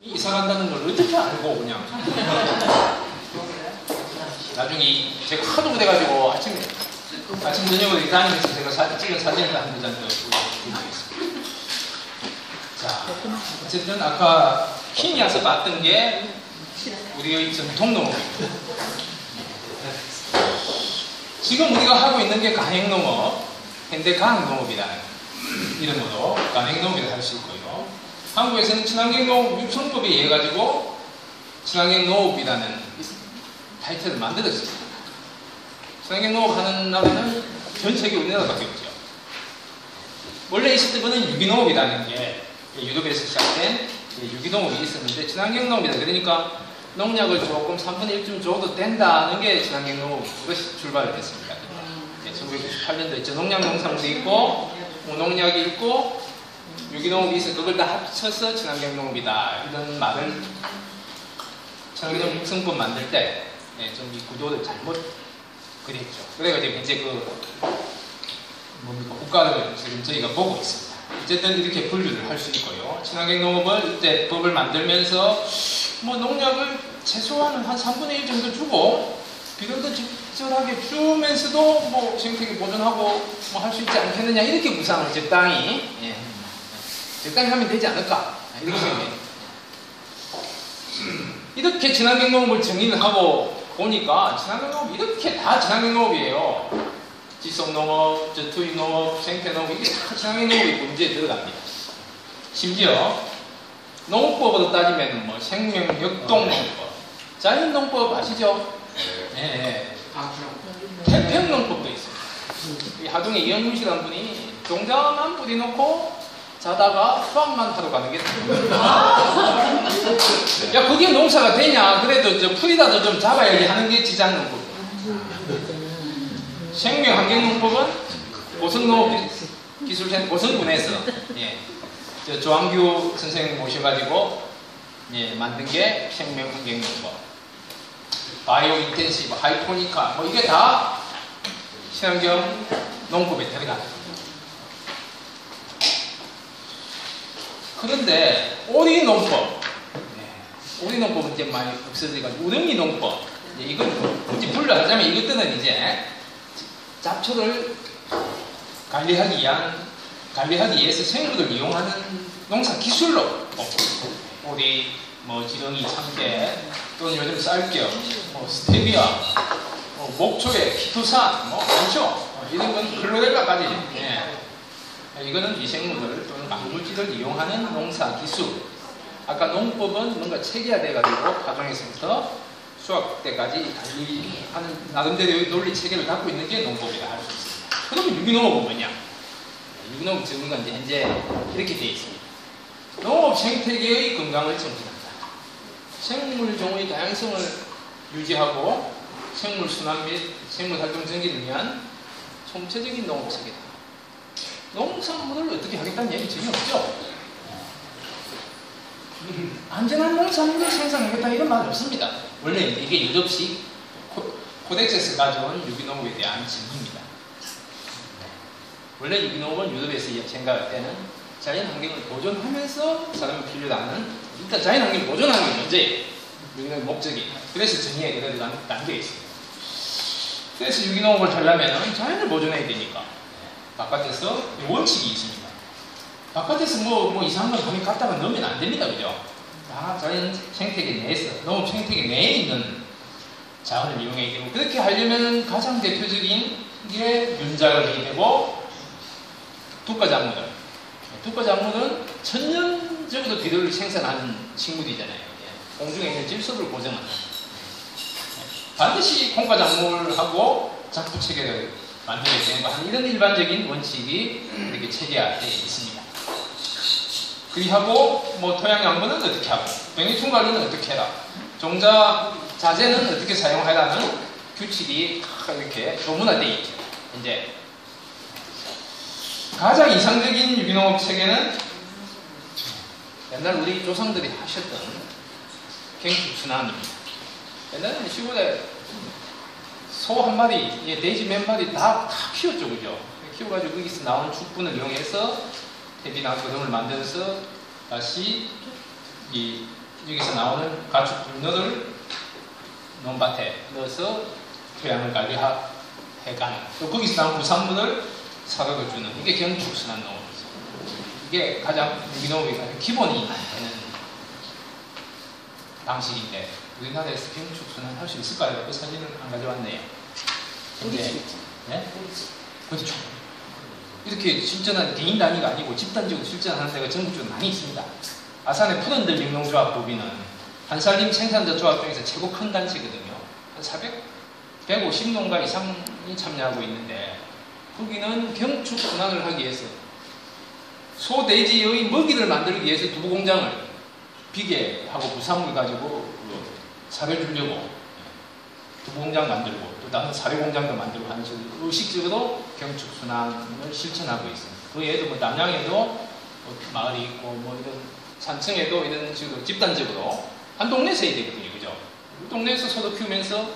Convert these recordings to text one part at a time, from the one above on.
이사 간다는 걸 어떻게 알고 그냥 나중에 제가 하도 그래가지고 아침 저녁으로 다니면서 제가 찍은 사진을 한 장 더 보여드리겠습니다. 자, 어쨌든 아까 케냐에서 봤던 게 우리의 전통농업입니다. 지금 우리가 하고 있는 게 가행농업, 현대가학농업이라는 이름으로 가행농업이라고 할 수 있고요. 한국에서는 친환경농업 육성법에 의해 가지고 친환경농업이라는 타이틀을 만들었습니다. 친환경농업 하는 나라는 전 세계 우리나라밖에 없죠. 원래 있었던 거는 유기농업이라는 게 유럽에서 시작된 유기농업이 있었는데 친환경농업이다. 그러니까 농약을 조금 3분의 1쯤 줘도 된다는 게 친환경농업으로 출발을 했습니다. 1998년도에 저농약 농산물도 있고 무농약이 있고 유기농업이 있어 그걸 다 합쳐서 친환경농업이다 이런 말을 친환경농업 육성법 만들 때 좀 이 구조를 잘못 그렸죠. 그래가지고 이제 국가를 지금 저희가 보고 있습니다. 어쨌든 이렇게 분류를 할 수 있고요. 친환경농업을 이때 법을 만들면서 뭐 농약을 최소한 한 3분의 1 정도 주고 비료도 적절하게 주면서도 뭐 생태계 보존하고 뭐 할 수 있지 않겠느냐 이렇게 구상을 적당히 하면 되지 않을까 이렇게 생각해요. 이렇게 친환경농업을 정의를 하고 보니까 친환경농업 이렇게 다 친환경농업이에요. 지속농업, 전투유농업, 생태농업 이게 다 친환경농업의 문제에 들어갑니다. 심지어 농법으로 따지면 뭐 생명역동농법, 자연농법 아시죠? 네. 태평농법도 있어요. 하중에 이현문 씨라는 분이 종자만 뿌려놓고 자다가 수확만 하러 가는 게 야 그게 농사가 되냐 그래도 저 풀이라도 좀 잡아야지 하는 게 지장농법. 생명환경농법은 고성농업기술센터 고성군에서 저 조항규 선생님 모셔가지고 만든 게 생명환경농법. 바이오 인텐시브, 하이포니카 뭐 이게 다 친환경 농법에 들어갑니다. 그런데 오리농법, 오리농법은 이제 많이 없어져가지고 우렁이농법, 이건 굳이 분류하자면 이것들은 이제 잡초를 관리하기 위해서 생물을 이용하는 농사 기술로 오리, 뭐 지렁이, 참깨, 또는 요즘 쌀겨, 뭐 스테비아, 목초에 키토산, 뭐 많죠. 이런 건 클로렐라까지. 이거는 미생물을 또는 방물질을 이용하는 농사 기술. 아까 농법은 뭔가 체계화돼가지고 가정에서부터 수확 때까지 관리하는 나름대로의 논리 체계를 갖고 있는 게 농법이라 할 수 있습니다. 그러면 유기농업은 뭐냐? 유기농업 정의가 이제 현재 이렇게 되어 있습니다. 농업 생태계의 건강을 증진한다. 생물 종의 다양성을 유지하고 생물 순환 및 생물 활동 증진을 위한 총체적인 농업 체계다. 농산물을 어떻게 하겠다는 얘기 전혀 없죠. 안전한 농산물을 생산하겠다 이런 말 없습니다. 원래 이게 유럽식 코덱스에서 가져온 유기농업에 대한 정의입니다. 원래 유기농업은 유럽에서 생각할 때는 자연환경을 보존하면서 사람이 필요로 하는 일단 자연환경을 보존하는 게 문제예요. 유기농의 목적이. 그래서 정의에 그래도 담겨 있습니다. 그래서 유기농업을 하려면 자연을 보존해야 되니까 바깥에서 원칙이 있습니다. 바깥에서 뭐 이상한 걸 밤에 갖다가 넣으면 안 됩니다. 그죠? 다 자연 생태계 내에서, 농업 생태계 내에 있는 자원을 이용해야 되고, 그렇게 하려면 가장 대표적인 게 윤작을 되고, 두꺼작물들. 두꺼작물은 천년적으로 비료를 생산하는 식물이잖아요. 공중에 있는 질소를 보정한다. 반드시 콩가작물하고 작부체계를 만들어야 되는 거 이런 일반적인 원칙이 이렇게 체계화되어 있습니다. 그리하고 뭐 토양 양분은 어떻게 하고 병해충 관리는 어떻게 해라, 종자 자재는 어떻게 사용하라는 규칙이 이렇게 조문화되어 있죠. 이제 가장 이상적인 유기농업 체계는 옛날 우리 조상들이 하셨던 갱축순환입니다. 옛날에는 시골에 소 한 마리, 돼지 몇 마리 다 키웠죠, 그죠? 키워가지고 거기서 나오는 축분을 이용해서 대비나 거름을 만들어서 다시 이 여기서 나오는 가축 분노를 논밭에 넣어서 토양을 관리해가는, 또 거기서 나온 부산물을 사격을 주는, 이게 경축순환 농업이죠. 이게 가장 유기농업이 가장 기본이 되는 방식인데, 우리나라에서 경축순환 할 수 있을까요? 그 사진을 안 가져왔네요. 근데, 네? 그렇죠. 이렇게 실전한 개인 단위가 아니고 집단적으로 실전하는 데가 전국적으로 많이 있습니다. 아산의 푸른들 영농조합법인은 한살림 생산자 조합 중에서 최고 큰 단체거든요. 한 150농가 이상이 참여하고 있는데, 거기는 경축 순환을 하기 위해서 소, 돼지의 먹이를 만들기 위해서 두부 공장을 비계하고 부산물 가지고 사료 주려고 두부 공장 만들고, 또 다른 사료 공장도 만들고 하는 식으로 의식적으로 경축 순환을 실천하고 있습니다. 그 외에도 뭐 남양에도 뭐 마을이 있고, 뭐 이런 산청에도 이런 식으로 집단적으로 한 동네에서 해야 되거든요, 그죠? 동네에서 소도 키우면서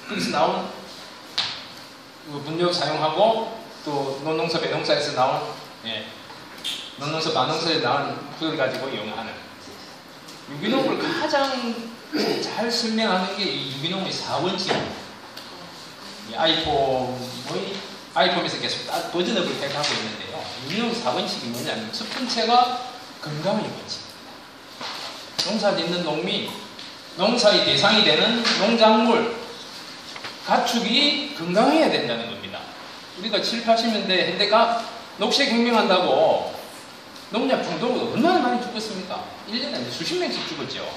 거기서 나온 분뇨 사용하고, 또 논농사 배농사에서 나온, 예, 논농사 만농사에서 나온 그걸 가지고 이용하는, 유기농을 가장 잘 설명하는 게 이 유기농의 4원칙입니다. 아이폼에서 계속 버전업을 해가고 있는데요. 유기농 4원칙이 뭐냐면, 첫 번째가 건강의 원칙입니다. 농사 짓는 농민, 농사의 대상이 되는 농작물, 가축이 건강해야 된다는 겁니다. 우리가 7, 80년대 현대가 녹색혁명한다고 농약 중독으로 얼마나 많이 죽었습니까? 1년에 수십 명씩 죽었죠.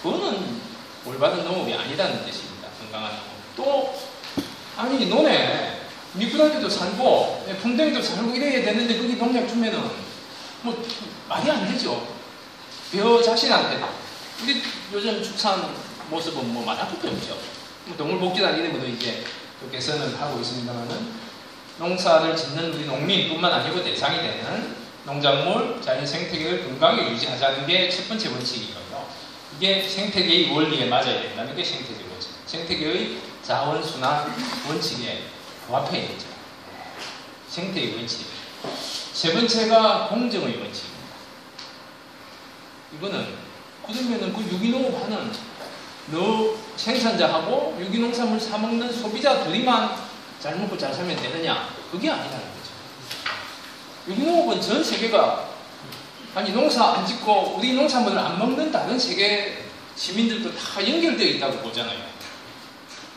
그거는 올바른 농업이 아니라는 뜻입니다. 건강한 농업. 또 아니 논에 미꾸라지도 살고 풍뎅이도 살고 이래야 되는데 거기 농약 주면은 뭐 말이 안 되죠. 벼 자신한테도. 우리 요즘 축산 모습은 뭐 말할 것도 없죠. 동물복지단 이름으로 이제 또 개선을 하고 있습니다만은, 농사를 짓는 우리 농민뿐만 아니고 대상이 되는 농작물, 자연 생태계를 건강하게 유지하자는 게 첫 번째 원칙이거든요. 이게 생태계의 원리에 맞아야 된다는 게 생태계 원칙. 생태계의 자원순환 원칙에 부합해야 되죠. 생태의 원칙. 세 번째가 공정의 원칙입니다. 이거는 그러면은 그 유기농업 하는 생산자하고 유기농산물 사먹는 소비자 둘이만 잘 먹고 잘 살면 되느냐? 그게 아니라는 거죠. 유기농업은 전 세계가, 아니 농사 안 짓고 우리 농산물을 안 먹는 다른 세계 시민들도 다 연결되어 있다고 보잖아요.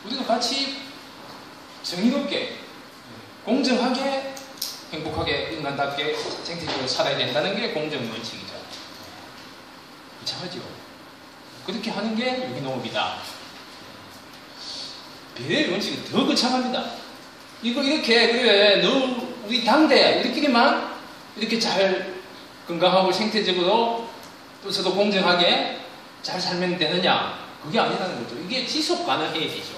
우리도 같이 정의롭게, 공정하게, 행복하게, 인간답게 생태적으로 살아야 된다는 게 공정 원칙이죠. 이상하죠? 그렇게 하는 게 유기농업이다. 배의 원칙은 더 거창합니다. 이거 이렇게, 그래, 우리 당대 우리끼리만 이렇게 잘 건강하고 생태적으로 또 서로 공정하게 잘 살면 되느냐? 그게 아니라는 거죠. 이게 지속 가능해야 되죠.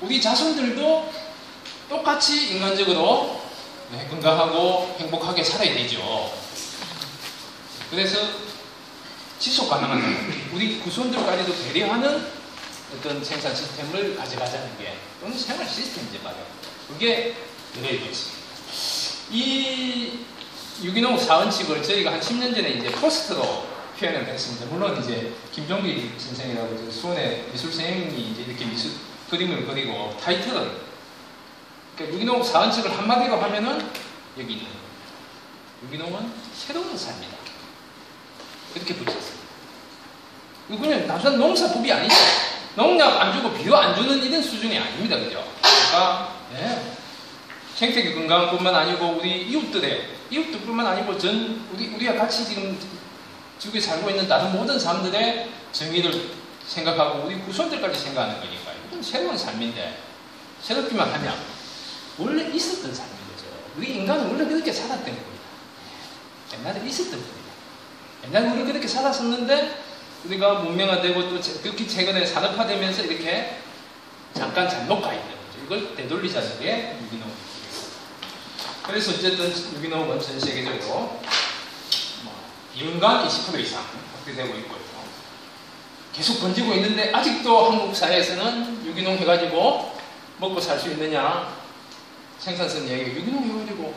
우리 자손들도 똑같이 인간적으로 건강하고 행복하게 살아야 되죠. 그래서 지속 가능한, 우리 구손들까지도 배려하는 어떤 생산 시스템을 가져가자는 게, 또는 생활 시스템이죠, 말이에요. 그게 배려의 원칙입니다. 이 유기농 4원칙을 저희가 한 10년 전에 이제 포스터로 표현을 했습니다. 물론 이제 김종기 선생이라고 수원의 미술생이 이제 이렇게 그림을 그리고 타이틀을, 그러니까 유기농 4원칙을 한마디로 하면은 여기 있는 거예요. 유기농은 새로운 삶이다. 그렇게 붙였어요. 이거는 단순한 농사법이 아니죠. 농약 안 주고 비료 안 주는 이런 수준이 아닙니다. 그죠? 그러니까, 네. 생태계 건강뿐만 아니고 우리 이웃들뿐만 아니고 우리가 같이 지금 지구에 살고 있는 다른 모든 사람들의 정의를 생각하고 우리 후손들까지 생각하는 거니까 이건 새로운 삶인데, 새롭기만 하면 원래 있었던 삶인 거죠. 우리 인간은 원래 그렇게 살았던 겁니다. 옛날에 있었던 겁니다. 옛날에 우리 그렇게 살았었는데 우리가 문명화되고 또 특히 최근에 산업화되면서 이렇게 잠깐 잘못 가 있는 거죠. 이걸 되돌리자는 게 유기농업입니다. 그래서 어쨌든 유기농업은 전 세계적으로 연간 20% 이상 확대되고 있고요. 계속 번지고 있는데 아직도 한국 사회에서는 유기농 해가지고 먹고 살 수 있느냐, 생산성 얘기가 유기농 해가지고,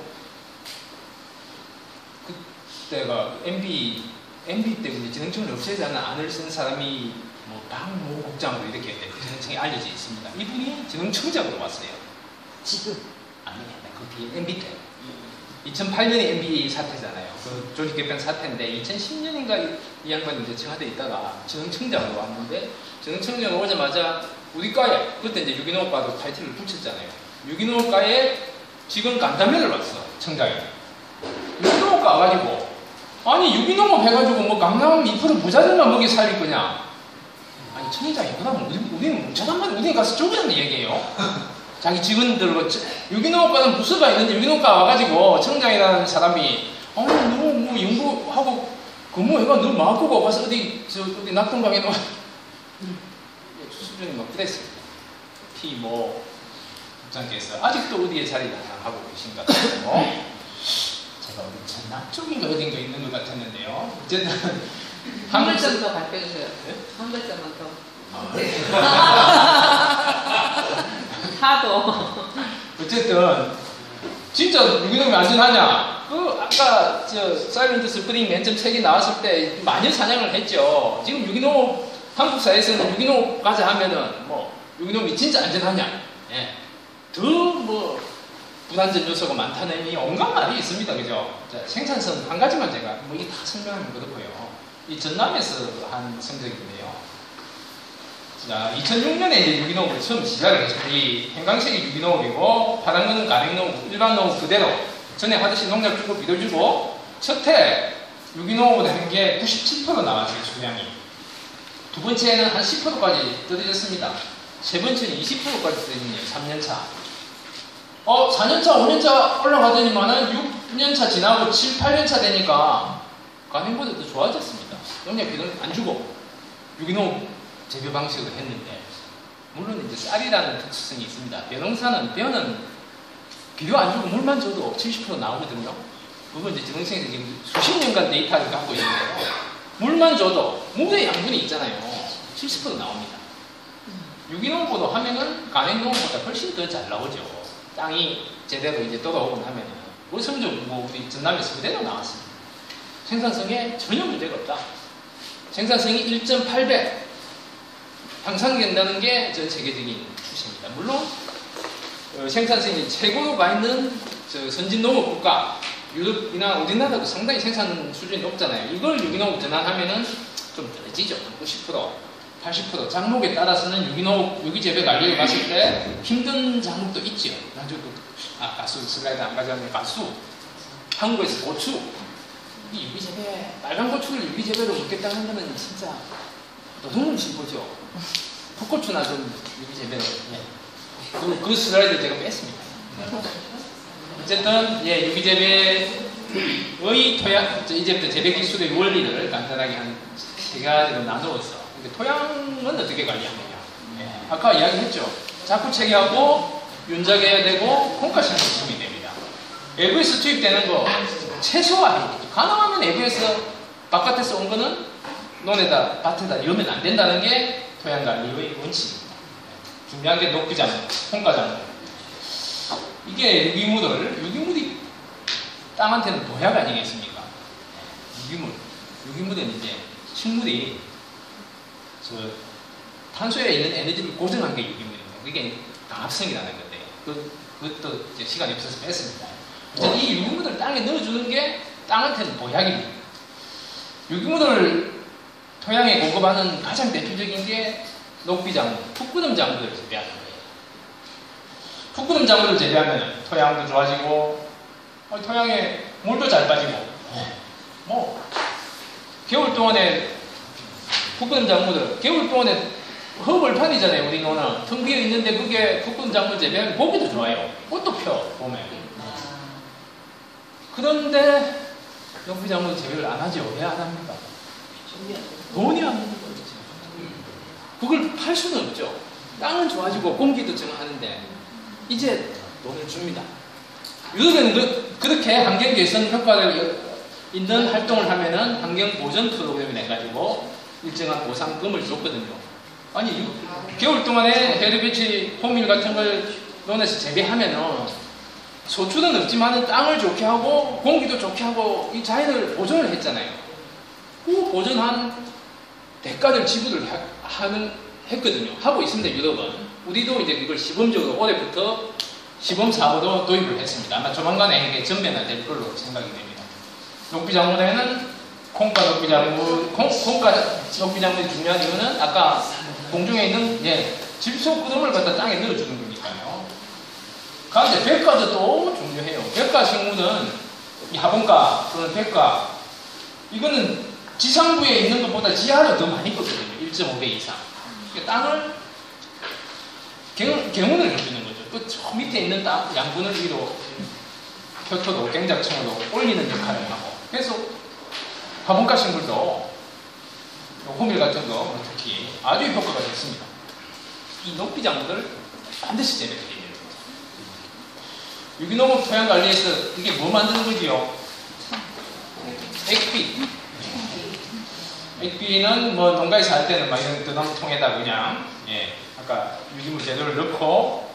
그때가 MB MB 때문에 지능청을 없애자는 안을 쓴 사람이 뭐 박모 국장으로 이렇게 지능청에 알려져 있습니다. 이분이 지능청장으로 왔어요. 지금 아닙니다. 그 뒤에 MB 때 2008년에 MB 사태잖아요. 그 조직 개편 사태인데 2010년인가 이 양반이 이제 청와대에 있다가 지능청장으로 왔는데 지능청장으로 오자마자 우리 과에 그때 이제 유기농 과도 타이틀을 붙였잖아요. 유기농 과에 지금 간담회를 왔어 청장이. 유기농 과 와가지고 아니 유기농업 해가지고 뭐 강남 2% 부자들만 먹이 살릴 거냐? 아니 청장이 그러면 우리는 뭉쳐단만 우리 가서 쪼개자는 얘기예요. 자기 직원들과 유기농업과는 부서가 있는데 유기농업과 와가지고 청장이라는 사람이 아니 너뭐 연구하고 근무해가 너 마음고가 와서 어디 낙동강에 너 수준이 막 그랬습니다. 뭐 국장께서 아직도 어디에 자리를 하고 계신 것 같아요. 제가 어디 전남 쪽인가 어딘가 있는 것 같았는데요. 어쨌든 한 글자만 더 밝혀주세요. 네? 한 글자만 더. 네. 하도. 어쨌든 진짜 유기농이 안전하냐? 그 아까 저 사일런트 스프링 맨 처음 책이 나왔을 때 마녀 사냥을 했죠. 지금 유기농 한국 사회에서는 유기농 가자 하면은 뭐 유기농이 진짜 안전하냐? 예. 더 뭐 불안전 요소가 많다는 이 온갖 말이 있습니다, 그죠? 자, 생산성 한 가지만 제가 뭐 이게 다 설명하면 그렇고요. 이 전남에서 한 성적인데요. 자, 2006년에 이제 유기농업을 처음 시작을 했죠. 이 행강식이 유기농업이고 파란거는 가맹농업, 일반 농업 그대로 전에 하듯이 농약 주고 비료 주고 첫해 유기농업을 한 게 97% 나왔어요, 수량이. 두 번째에는 한 10%까지 떨어졌습니다. 세 번째는 20%까지 떨어졌네요, 3년차. 4년차, 5년차 올라가더니만은 6년차 지나고 7, 8년차 되니까 가맹보다 더 좋아졌습니다. 농약 비료는 안 주고 유기농 재배 방식으로 했는데 물론 이제 쌀이라는 특수성이 있습니다. 벼는 비료 안 주고 물만 줘도 70% 나오거든요. 그건 이제 지능청에서 지금 수십 년간 데이터를 갖고 있는데요. 물만 줘도 물의 양분이 있잖아요. 70% 나옵니다. 유기농보다 하면은 가맹농보다 훨씬 더 잘 나오죠. 땅이 제대로 이제 돌아오고 나면은 우리 성적 뭐 우리 전남에서 그대로 나왔습니다. 생산성에 전혀 문제가 없다. 생산성이 1.8배 향상된다는 게 전 세계적인 추세입니다. 물론 생산성이 최고로 가 있는 선진 농업 국가 유럽이나 우리나라도 상당히 생산 수준이 높잖아요. 이걸 유기농업 전환하면은 좀 떨어지죠. 90%, 80% 작목에 따라서는 유기재배 관리를 갔을 때 힘든 작목도 있죠. 나중에 가수 슬라이드 안 가져왔는데 가수 한국에서 고추 이 유기재배 빨간 고추를 유기재배로 먹겠다는 거는 진짜 노동을 심보죠. 풋고추나 좀 유기재배로 그 슬라이드 제가 뺐습니다. 어쨌든 예, 유기재배의 토양 이제부터 재배 기술의 원리를 간단하게 한 세 가지로 나누어서 토양은 어떻게 관리하느냐. 예, 아까 이야기했죠. 자꾸 체계하고 윤작해야 되고 콩가시는 도움이 됩니다. 외부에서 투입되는 거 최소화해야 되죠. 가능하면 외부에서 바깥에서 온 거는 논에다 밭에다 넣으면 안 된다는 게 토양 관리의 원칙입니다. 중요한 게 녹기장, 콩가장. 이게 유기물이 땅한테는 보약 아니겠습니까? 유기물은 이제 식물이 탄소에 있는 에너지를 고정한 게 유기물입니다. 그게 강합성이라는 건데요. 그것도 이제 시간이 없어서 뺐습니다. 이 유기물을 땅에 넣어주는 게 땅한테는 보약입니다. 유기물을 토양에 공급하는 가장 대표적인 게 녹비작물, 풋구름 작물을 재배하는 거예요. 풋구름 작물을 재배하면 토양도 좋아지고 토양에 물도 잘 빠지고 뭐 겨울 동안에 풋구름 작물들 겨울 동안에 흙을판이잖아요. 우리 노는 텅 비어 있는데 그게 풋구름 작물 재배하면 보기도 좋아요. 꽃도 펴 봄에. 그런데 녹비작물 재배를 안 하죠. 왜 안 합니까? 돈이 안 되는 거죠. 그걸 팔 수는 없죠. 땅은 좋아지고 공기도 정하는데 이제 돈을 줍니다. 유럽에는 그렇게 환경 개선 효과를 있는 활동을 하면은 환경 보전 프로그램을 내가지고 일정한 보상금을 줬거든요. 아니 겨울 동안에 해리비치 호밀 같은 걸 논에서 재배하면은 소출은 없지만은 땅을 좋게 하고 공기도 좋게 하고 이 자연을 보존을 했잖아요. 그 보전한 대가를 지불을 했거든요. 하고 있습니다, 유럽은. 우리도 이제 이걸 시범적으로 올해부터 시범 사업으로 도입을 했습니다. 아마 조만간에 이게 전면화될 걸로 생각이 됩니다. 녹비작물에는 콩가 녹비작물이 중요한 이유는 아까 공중에 있는 질소 끄듬을 갖다 땅에 넣어주는 거니까요. 그런데 백과도 또 중요해요. 백과 식물은 이 하본가 또는 백과 이거는 지상부에 있는 것보다 지하로 더 많이 컸거든요. 1.5배 이상. 땅을 경운을 해주는 거죠. 또 저 밑에 있는 땅, 양분을 위로 표토도 갱작층으로 올리는 역할을 하고. 그래서 화분가 식물도 호밀 같은 거 특히 아주 효과가 좋습니다. 이 녹비작물을 반드시 재배해야 돼요. 유기농업 토양관리에서 이게 뭐 만드는 거지요? 액비. 액비는 뭐 농가에서 할 때는 막 이런 드럼통에다 그냥 아까 유기물 재료를 넣고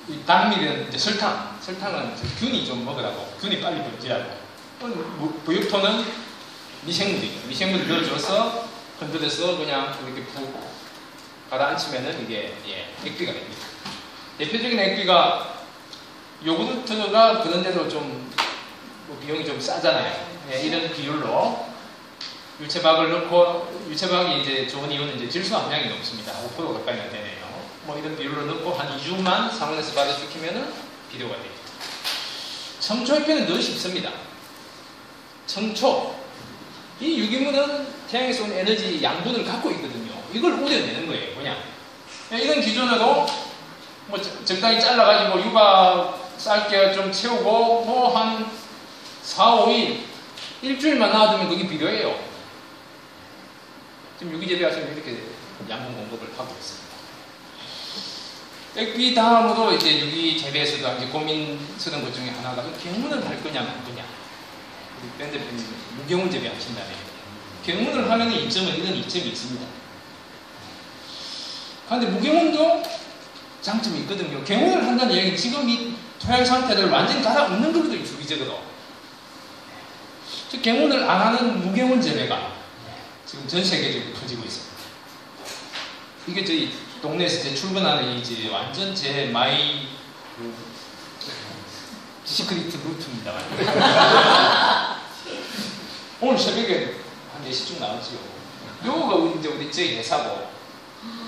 이 당밀은 이제 설탕은 균이 좀 먹으라고 균이 빨리 번지라고 부육토는 미생물이에요. 미생물을 넣어줘서 건드려서 그냥 이렇게 푹 가라앉히면은 이게 액비가 됩니다. 대표적인 액비가 요구르트가 그런 데로 좀 비용이 좀 싸잖아요. 이런 비율로 유채박을 넣고, 유채박이 이제 좋은 이유는 이제 질소 함량이 높습니다. 5% 가까이나 되네요. 뭐 이런 비율로 넣고 한 2주만 상온에서 발효시키면은 비료가 됩니다. 청초 액비는 더 쉽습니다. 청초. 이 유기물은 태양에서 온 에너지 양분을 갖고 있거든요. 이걸 우려내는 거예요, 그냥. 이런 기준으로 뭐 적당히 잘라가지고 유가 쌀게 좀 채우고 뭐 한 4, 5일 일주일만 놔두면 그게 비료예요. 지금 유기재배하시면 이렇게 양분 공급을 하고 있습니다. 액비 다음으로 이제 유기재배에서도 이제 고민스러운 것 중에 하나가 경운을 할 거냐 말 거냐. 우리 밴 대표님 무경운 재배하신다네요. 경운을 하면 이점은 이런 이점이 있습니다. 그런데 무경운도 장점이 있거든요. 경운을 한다는 얘기는 지금 이 토양 상태를 완전히 갈아엎는 거거든요, 주기적으로. 즉, 경운을 안 하는 무경운 재배가 지금 전 세계적으로 퍼지고 있습니다. 이게 저희 동네에서 제 출근하는 이제 완전 제 마이 시크릿 루트입니다. 오늘 새벽에 한 4시쯤 나왔지요. 요거가 이제 우리 저희 회사고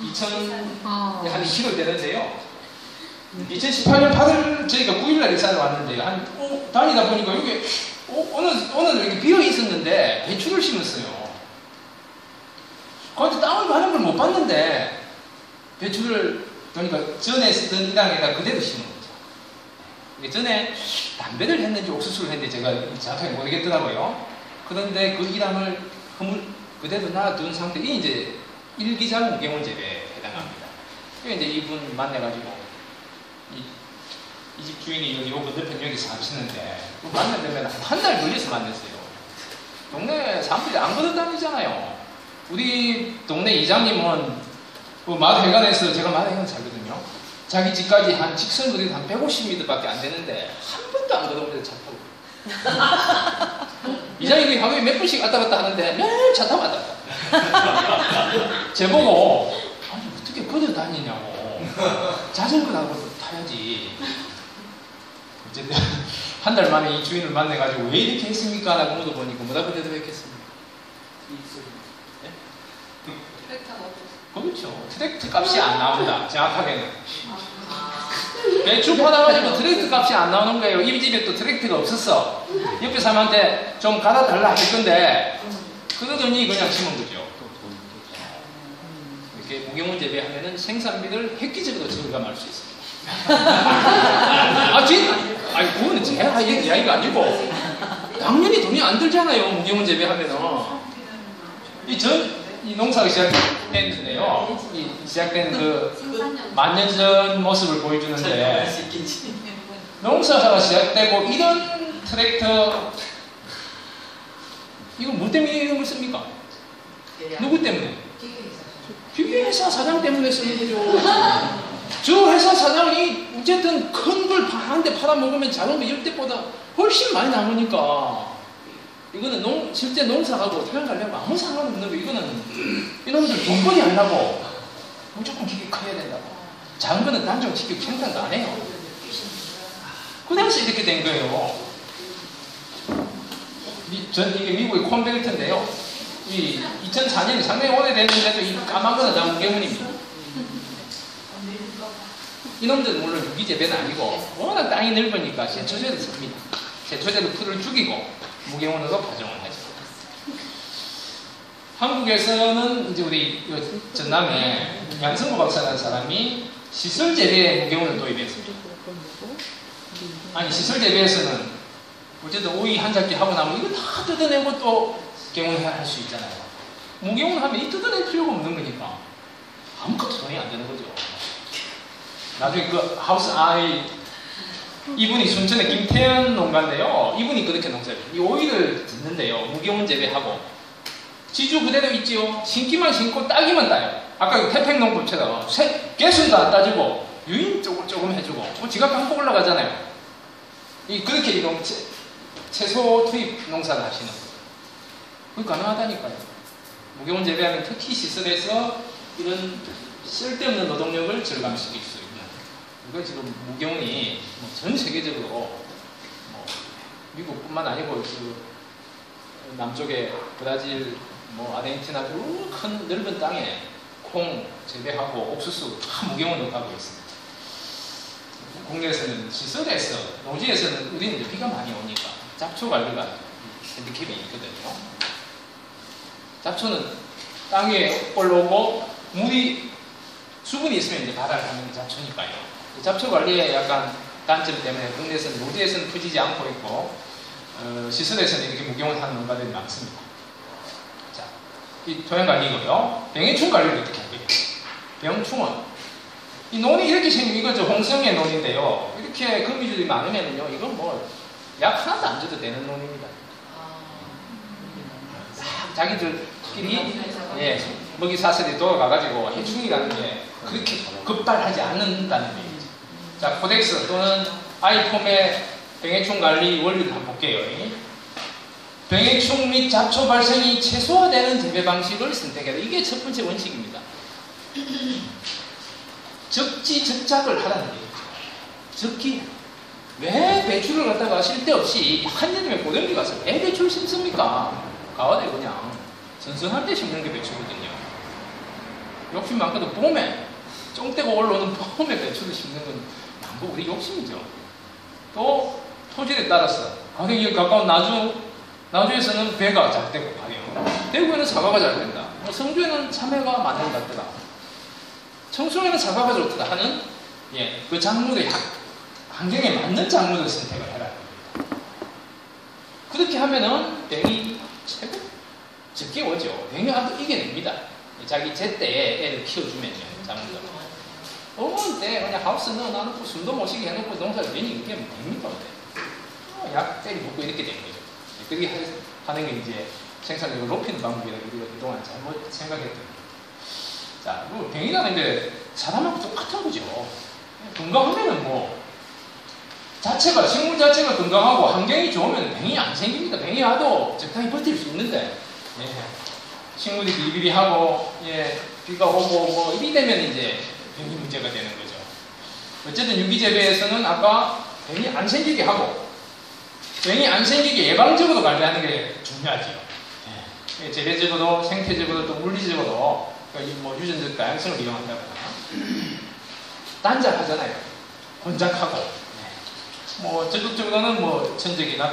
2000한 2km 되는데요. 2018년 8월 저희가 9일날 회사를 왔는데요. 다니다 보니까 여기 오늘 이렇게 비어 있었는데 배추를 심었어요. 거기서 땅을 가는 걸 못 봤는데 배추를 그러니까 전에 쓰던 이랑에다 그대로 심은 거죠. 전에 담배를 했는지 옥수수를 했는지 제가 정확하게 모르겠더라고요. 그런데 그 이랑을 그대로 놔둔 상태, 이 이제 일기장 무경운 재배에 해당합니다. 이제 이분 만나가지고 이 집 주인이 여기 건너편 여기 사시는데 만나려면 한 달 걸려서 만났어요. 동네 사람들이 안 걸어다니잖아요. 우리 동네 이장님은 그 마을회관에서 제가 마을회관 살거든요. 자기 집까지 한 직선 거리도 한 150m밖에 안 되는데 한 번도 안 걸어옵니다. 차 타고. 이장님이 하루에 몇 번씩 왔다 갔다 하는데 매일 차 타고 왔다 갔다. 제보고 아니 어떻게 걸어 다니냐고. 자전거라고 타야지. 어쨌든 한 달 만에 이 주인을 만나가지고 왜 이렇게 했습니까? 라고 물어보니까 뭐라고 대답했겠습니까? 그렇죠. 트랙트 값이 안 나온다. 정확하게는. 배추 팔아가지고 트랙트 값이 안 나오는 거예요. 이 집에 또 트랙트가 없었어. 옆에 사람한테 좀 갈아달라 할 건데 그러더니 그냥 심은 거죠. 이렇게 무경운 재배하면은 생산비를 획기적으로 절감할 수 있습니다. 아니 그거는 제 이야기가 아니고 당연히 돈이 안 들잖아요. 무경운 재배하면은. 이 농사가 시작됐는데요. 시작된 그 만년 전 모습을 보여주는데 농사가 시작되고 이런 트랙터 이거 뭐 때문에 이런 걸 씁니까? 누구 때문에? 기계회사 사장 때문에 쓰는 거죠. 저 회사 사장이 어쨌든 큰 걸 한 대 팔아먹으면 작은 거 10대보다 훨씬 많이 남으니까 이거는 실제 농사하고 토양관리하고 아무 상관없는 거. 이거는 이놈들 돈벌이 하려고 무조건 기계 커야 된다고. 작은 거는 단종시키고 생산도 안 해요. 그 당시 이렇게 된 거예요. 이게 미국의 콘벨트인데요. 이 2004년에 상당히 오래됐는데도 이 까만 거는 다 무게문입니다. 이놈들은 물론 유기재배는 아니고 워낙 땅이 넓으니까 제초제를 씁니다. 제초제로 풀을 죽이고 무게문으로 파종을 하죠. 한국에서는 이제 우리 전남에 양승호 박사라는 사람이 시설 재배에 무게문을 도입했습니다. 아니 시설 재배에서는 어쨌든 오이 한 잡기 하고 나면 이거 다 뜯어내고 또 개운할 수 있잖아요. 무게문 하면 이 뜯어낼 필요가 없는 거니까 아무것도 돈이 안 되는 거죠. 나중에 그 하우스 아이 이분이 순천의 김태현 농가인데요. 이분이 그렇게 농사를 이 오이를 짓는데요. 무게문 재배하고 지주 그대로 있지요. 심기만 심고 따기만 따요. 아까 그 태평농법처럼 개순도 안 따지고 유인 조금 해주고 지갑 한폭 올라가잖아요. 그렇게 이런 채소 투입 농사를 하시는 거예요. 그게 가능하다니까요. 무게문 재배하면 특히 시설에서 이런 쓸데없는 노동력을 절감시킬 수 있는. 이거 지금 무게문이 전 세계적으로 미국뿐만 아니고 남쪽에 브라질, 아르헨티나 큰 넓은 땅에 콩 재배하고 옥수수 다 무게문으로 가고 있습니다. 국내에서는 시설에서 노지에서는 우리는 이제 비가 많이 오니까 잡초 관리가 핸디캡이 있거든요. 잡초는 땅 위에 올라오고 물이 수분이 있으면 이제 발화를 하는 게 잡초니까요. 잡초 관리에 약간 단점 때문에 국내에서는 노지에서는 퍼지지 않고 있고 시설에서는 이렇게 무게문 하는 농가들이 많습니다. 자, 이 토양 관리고요. 병해충 관리를 어떻게 할까요? 병충은 이 논이 이렇게 생긴 이거 홍성의 논인데요. 이렇게 거미줄이 많으면요, 이건 약 하나도 안 줘도 되는 논입니다. 자기들끼리 먹이 사슬이 돌아가가지고 해충이라는 게 그렇게 급발하지 않는다는 얘기죠. 자, 코덱스 또는 아이폼의 병해충 관리 원리를 한번 볼게요. 병해충 및 잡초 발생이 최소화되는 재배 방식을 선택해라. 이게 첫 번째 원칙입니다. 적지 적작을 하라는 얘기죠. 적기. 왜 배추를 갖다가 쓸데없이 한여름에 고등비 가서 왜 배추를 심습니까? 가을에 그냥 선선할 때 심는 게 배추거든요. 욕심 많거든. 봄에 쫑대고 올라오는 봄에 배추를 심는 건 남부 우리 욕심이죠. 또 토질에 따라서 가격이 가까운 나주에서는 배가 잘 되고 가격. 대구에는 사과가 잘 된다. 성주에는 참외가 맞는 것 같더라. 청송에는 사과가 좋다 하는 그 작물의 환경에 맞는 작물을 선택을 해라. 그렇게 하면은 병이 최고 적게 오죠. 병이 아주 이겨냅니다. 자기 제때에 애를 키워주면요. 작물들. 어머니 때 그냥 하우스 넣어놓고 숨도 못 쉬게 해놓고 농사를 괜히 이렇게 하면 됩니까? 약 때리 붓고 이렇게 되는 거죠. 그렇게 하는 게 이제 생산력을 높이는 방법이라고 우리가 그동안 잘못 생각했던. 자, 그리고 병이라는 게 사람하고 똑같은 거죠. 건강하면은 자체가, 식물 자체가 건강하고 환경이 좋으면 병이 안 생깁니다. 병이 와도 적당히 버틸 수 있는데, 식물이 비비비하고, 비가 오고, 이리 되면 이제 병이 문제가 되는 거죠. 어쨌든 유기재배에서는 아까 병이 안 생기게 하고, 병이 안 생기게 예방적으로 관리하는 게 중요하죠. 재배적으로, 생태적으로, 또 물리적으로, 유전적 다양성을 이용한다거나 단작하잖아요. 혼작하고 적극적으로는 천적이나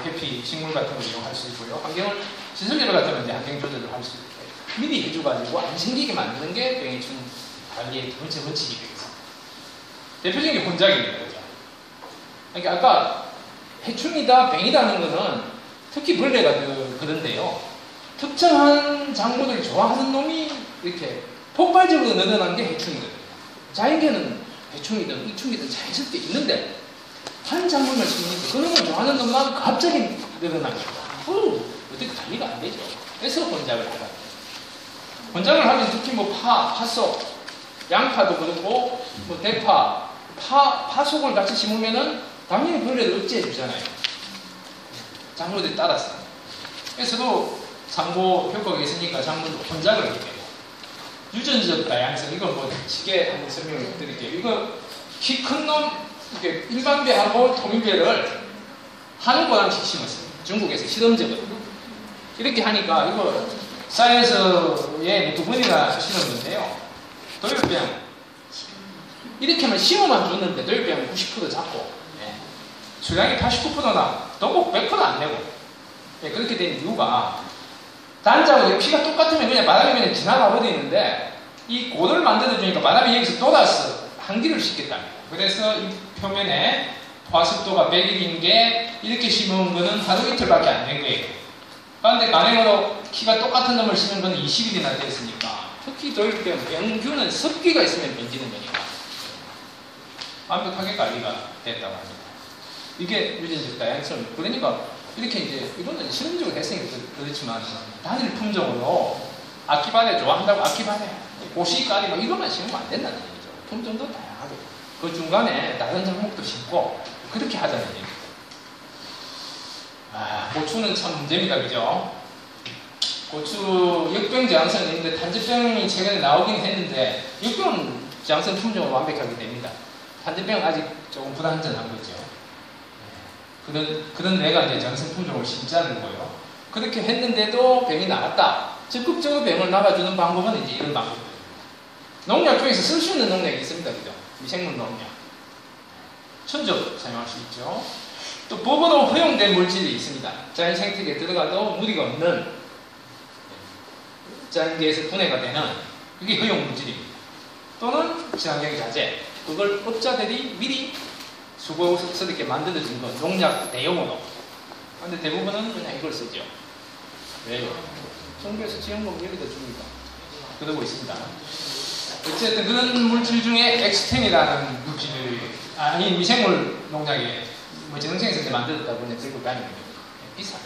해피 식물 같은 걸 이용할 수 있고요. 환경을 시설재료 같으면 이제 환경 조절을 할 수 있고 미리 해줘가지고 안 생기게 만드는 게 병해충 관리의 두 번째 원칙이 되겠습니다. 대표적인 게 혼작입니다. 그죠? 그러니까 아까 해충이다 병이다는 거는 특히 벌레가 그런데요. 특정한 작물을 좋아하는 놈이 이렇게 폭발적으로 늘어난 게 해충이거든요. 자연계는 해충이든 이충이든 자연스럽게 있는데 한 작물만 심으니까 그런 걸 좋아하는 놈만 갑자기 늘어난 거예요. 어떻게 관리가 안 되죠. 그래서 혼작을 하라. 혼작을 하면 특히 파속, 양파도 그렇고 대파, 파속을 같이 심으면은 당연히 벌레를 억제해 주잖아요. 작물들에 따라서. 에서도 상고 효과가 있으니까 작물도 혼작을 하게 되고, 유전적 다양성, 이건 뭐 쉽게 한번 설명을 드릴게요. 이거 키 큰 놈, 이게 일반배하고 통일배를 한 고랑씩 심었어요. 중국에서 실험적으로. 이렇게 하니까 이거 쌀에서에 2번이나 심었는데요. 도요병 이렇게만 심어만 줬는데 도요병은 90% 잡고, 수량이 89%나 도곡 100% 안 내고, 그렇게 된 이유가 단자하고 피가 똑같으면 그냥 바람이 그냥 지나가 버리는데, 이 고를 만들어 주니까 바람이 여기서 돌아서 한기를 싣겠답니다. 그래서 이 표면에 화습도가 100일인 게 이렇게 심은 거는 하루 이틀밖에 안 된 거예요. 그런데 간행으로 키가 똑같은 놈을 심은 거는 20일이나 됐으니까, 특히 도요병, 병균은 습기가 있으면 번지는 거니까 완벽하게 관리가 됐다고 합니다. 이게 유전적 다양성. 그러니까 이렇게 이제 이거는 실험적으로 했으니까 그렇지만 단일 품종으로 아키바네 좋아한다고 아키바네, 고시까지 뭐 이것만 심으면 안 된다는 얘기죠. 품종도 다양하게 그 중간에 다른 종목도 심고 그렇게 하자는 얘기죠. 고추는 참 문제입니다, 그죠? 고추 역병 저항성이 있는데 탄저병이 최근에 나오긴 했는데 역병 저항성 품종으로 완벽하게 됩니다. 탄저병 아직 조금 불안전한 거죠. 그런 애가 이제 저항성 품종을 심자는 거예요. 그렇게 했는데도 병이 나왔다. 적극적으로 병을 나가주는 방법은 이제 이런 방법입니다. 농약 중에서 쓸 수 있는 농약이 있습니다, 그죠? 미생물 농약. 천적 사용할 수 있죠. 또 법으로 허용된 물질이 있습니다. 자연 생태계에 들어가도 무리가 없는, 자연계에서 분해가 되는, 그게 허용 물질입니다. 또는 친환경 자재, 그걸 업자들이 미리 수고스럽게 만들어진 거, 농약 대용으로. 그런데 대부분은 그냥 이걸 쓰죠. 왜요? 정부에서 지원금 여기다 줍니다. 그러고 있습니다. 어쨌든 그런 물질 중에 엑스텐이라는 물질이, 이 미생물 농약에 뭐 재능생에서 만들었다 보니 들고 다니는 거예요. 비싸.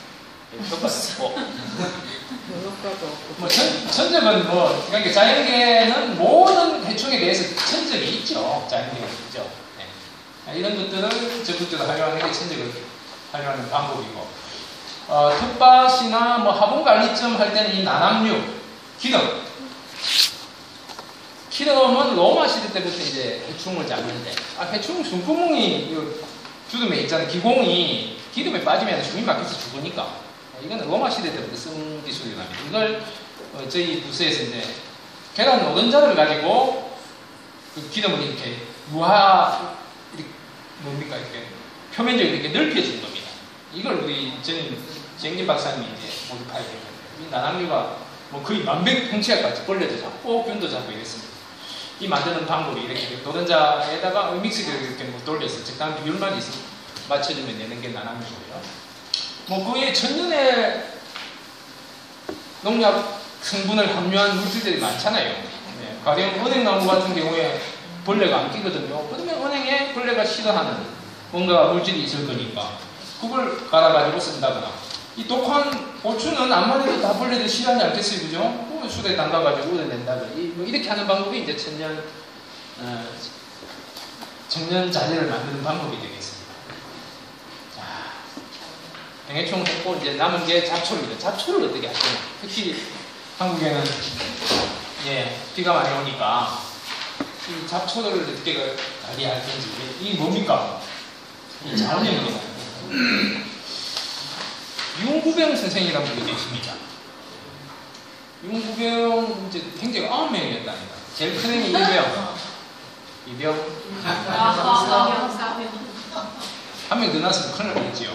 효과도 없고. 뭐 천적은 뭐, 그러니까 자연계에는 모든 해충에 대해서 천적이 있죠. 자연계가 있죠. 이런 것들을 적극적으로 활용하는 게 천적을 활용하는 방법이고, 텃밭이나 뭐 화분관리점 할 때는 이 난압류, 기름은 로마 시대 때부터 이제 해충을 잡는데, 해충 숨구멍이 주름에 있잖아요. 기공이 기름에 빠지면 숨이 막혀서 죽으니까, 이거는 로마 시대 때부터 쓴 기술이랍니다. 이걸 저희 부서에서 이제 계란 노른자를 가지고 그 기름을 이렇게 뭡니까, 이렇게 표면적으로 이렇게 넓혀준 겁니다. 이걸 우리 정진 박사님이 이제 모디파이 해요. 이 난압류가 뭐 거의 만병통치약까지 벌레도 잡고 균도 잡고 이랬습니다. 이 만드는 방법이 이렇게 노른자에다가 믹스기를 이렇게 뭐 돌려서 적당한 비율만 맞춰주면 되는 게 난압류고요. 뭐 그에 천년의 농약 성분을 함유한 물질들이 많잖아요. 가령 은행나무 같은 경우에 벌레가 안 끼거든요. 그러면 은행에 벌레가 싫어하는 뭔가 물질이 있을 거니까 그걸 갈아가지고 쓴다거나, 이 독한 고추는 암만 해도 다 벌레들 싫어하지 않겠어요, 그죠? 술에 담가가지고 우려낸다거나, 뭐 이렇게 하는 방법이 이제 천년 자재를 만드는 방법이 되겠습니다. 병해충 했고 이제 남은 게 잡초입니다. 잡초를 어떻게 하시냐? 특히 한국에는 비가 많이 오니까 이 잡초를 어떻게 관리할 건지, 이게 뭡니까? 이 자원입니다. 윤구병 선생이라는 분이 계십니다. 윤구병 이제 행제가 9명이었답니다. 제일 큰 애이 이병. 한 명 더 나왔으면 큰일 났지요.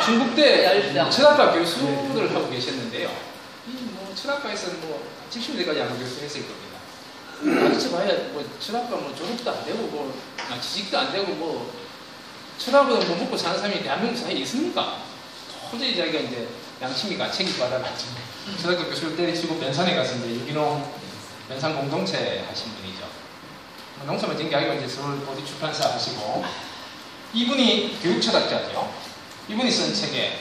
중국대 철학과 교수를 하고 계셨는데요. 뭐 철학과에서 뭐 70대까지 아마 교수했을 겁니다. 가르쳐 봐야 뭐 철학과 뭐 졸업도 안 되고 뭐 지식도 안 되고 뭐 철학으로 뭐 먹고 사는 사람이 대한민국 사이에 있습니까? 도저히 자기가 이제 양심이 가책이 받아가지고 철학과 교수를 때리치고 면산에 가서 이제 유기농 면산 공동체 하신 분이죠. 농사만 된 게 아니고 이제 서울 보디 출판사 하시고, 이분이 교육철학자죠. 이분이 쓴 책에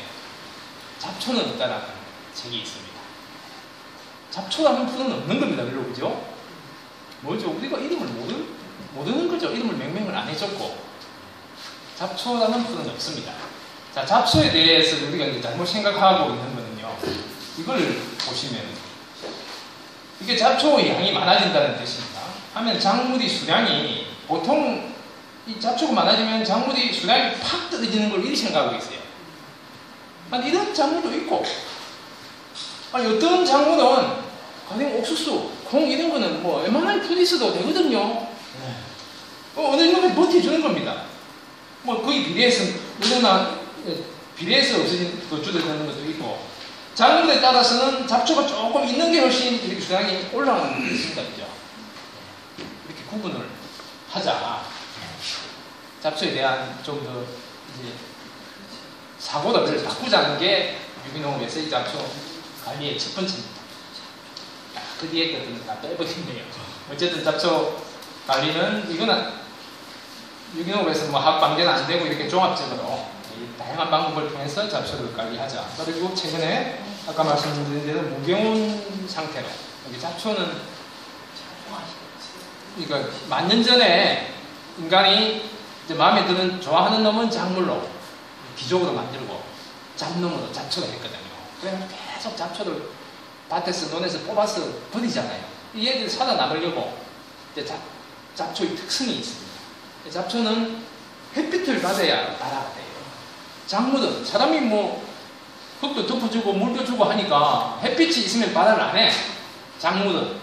잡초는 없다라는 책이 있습니다. 잡초라는 풀은 없는 겁니다, 별로, 그죠? 뭐죠? 우리가 이름을 모르는 거죠. 이름을 명명을 안 해줬고, 잡초라는 풀은 없습니다. 자, 잡초에 대해서 우리가 이제 잘못 생각하고 있는 거는요. 이걸 보시면 이게 잡초 양이 많아진다는 뜻입니다. 하면 작물이 수량이 보통 이 잡초가 많아지면 작물이 수량이 팍 떨어지는 걸 이렇게 생각하고 있어요. 아니, 이런 작물도 있고, 아니, 어떤 작물은 가령 옥수수, 콩 이런 거는 뭐 웬만한 풀이 있어도 되거든요. 어느 정도면 버텨주는 겁니다. 뭐 거의 비례해서 없어진 줄어드는 것도 있고, 작물에 따라서는 잡초가 조금 있는 게 훨씬 이렇게 수량이 올라가는 게 있습니다. 그죠? 이렇게 구분을 하자. 잡초에 대한 좀 더 이제 사고를 바꾸자는 게 유기농업에서 이 잡초 관리의 첫 번째입니다. 그 뒤에 것들은 다 빼버리네요. 어쨌든 잡초 관리는 이거는 유기농업에서 뭐 학방제는 안 되고 이렇게 종합적으로 다양한 방법을 통해서 잡초를 관리하자. 그리고 최근에 아까 말씀드린 대로 무게운 상태로 여기 잡초는 그러니까 만 년 전에 인간이 이제 마음에 드는 좋아하는 놈은 작물로 기적으로 만들고 잡놈으로 잡초를 했거든요. 그래서 계속 잡초를 밭에서 논에서 뽑아서 버리잖아요. 이 얘들이 살아남으려고 이제 잡초의 특성이 있습니다. 잡초는 햇빛을 받아야 발화가 돼요. 작물은 사람이 뭐 흙도 덮어주고 물도 주고 하니까 햇빛이 있으면 발화를 안 해. 작물은.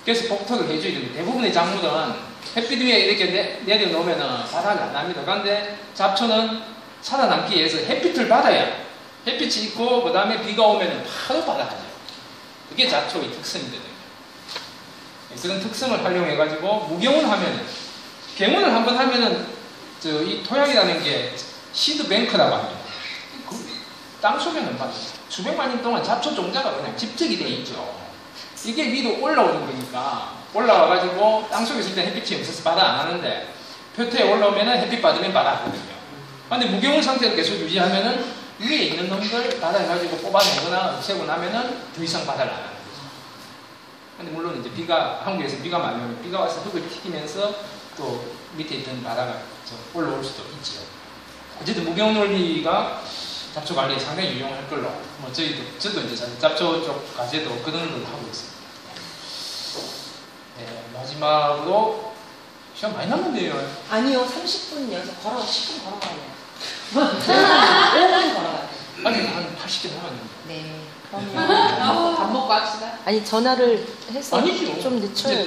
그래서 복토를 해줘야 됩니다. 대부분의 작물은 햇빛 위에 이렇게 내려놓으면 발화가 안 납니다. 그런데 잡초는 살아남기 위해서 햇빛을 받아야 햇빛이 있고 그 다음에 비가 오면 바로 발화하죠. 그게 잡초의 특성이거든요. 그런 특성을 활용해가지고 무경운하면은 경운을 한번 하면은 이 토양이라는 게 시드뱅크라고 합니다. 땅속에는 막 수백만 년 동안 잡초 종자가 그냥 집적이 돼 있죠. 이게 위로 올라오는 거니까 올라와가지고 땅속에 있을 때 햇빛이 없어서 발화 안 하는데 표태에 올라오면은 햇빛 받으면 발화하거든요. 근데 무경운 상태를 계속 유지하면은 위에 있는 놈들 발화해가지고 뽑아내거나 없애고 나면은 더 이상 발화를 안 하는 거죠. 근데 물론 이제 한국에서 비가 많이 오면 비가 와서 흙을 튀기면서 또 밑에 있던 발화가 올라올 수도 있죠. 어쨌든 무경운 원리가 잡초 관리에 상당히 유용할 걸로 뭐 저도 이제 잡초 쪽 과제도 그런 걸 하고 있습니다. 네, 마지막으로 시간 많이 남았네요. 아니요, 30분 여기서 10분 걸어가요. 5분 걸어가요. 아니, 한 80개 남았는데. 네, 그럼요. 밥 먹고 합시다. 아니, 전화를 해서 아니죠. 좀 늦춰요.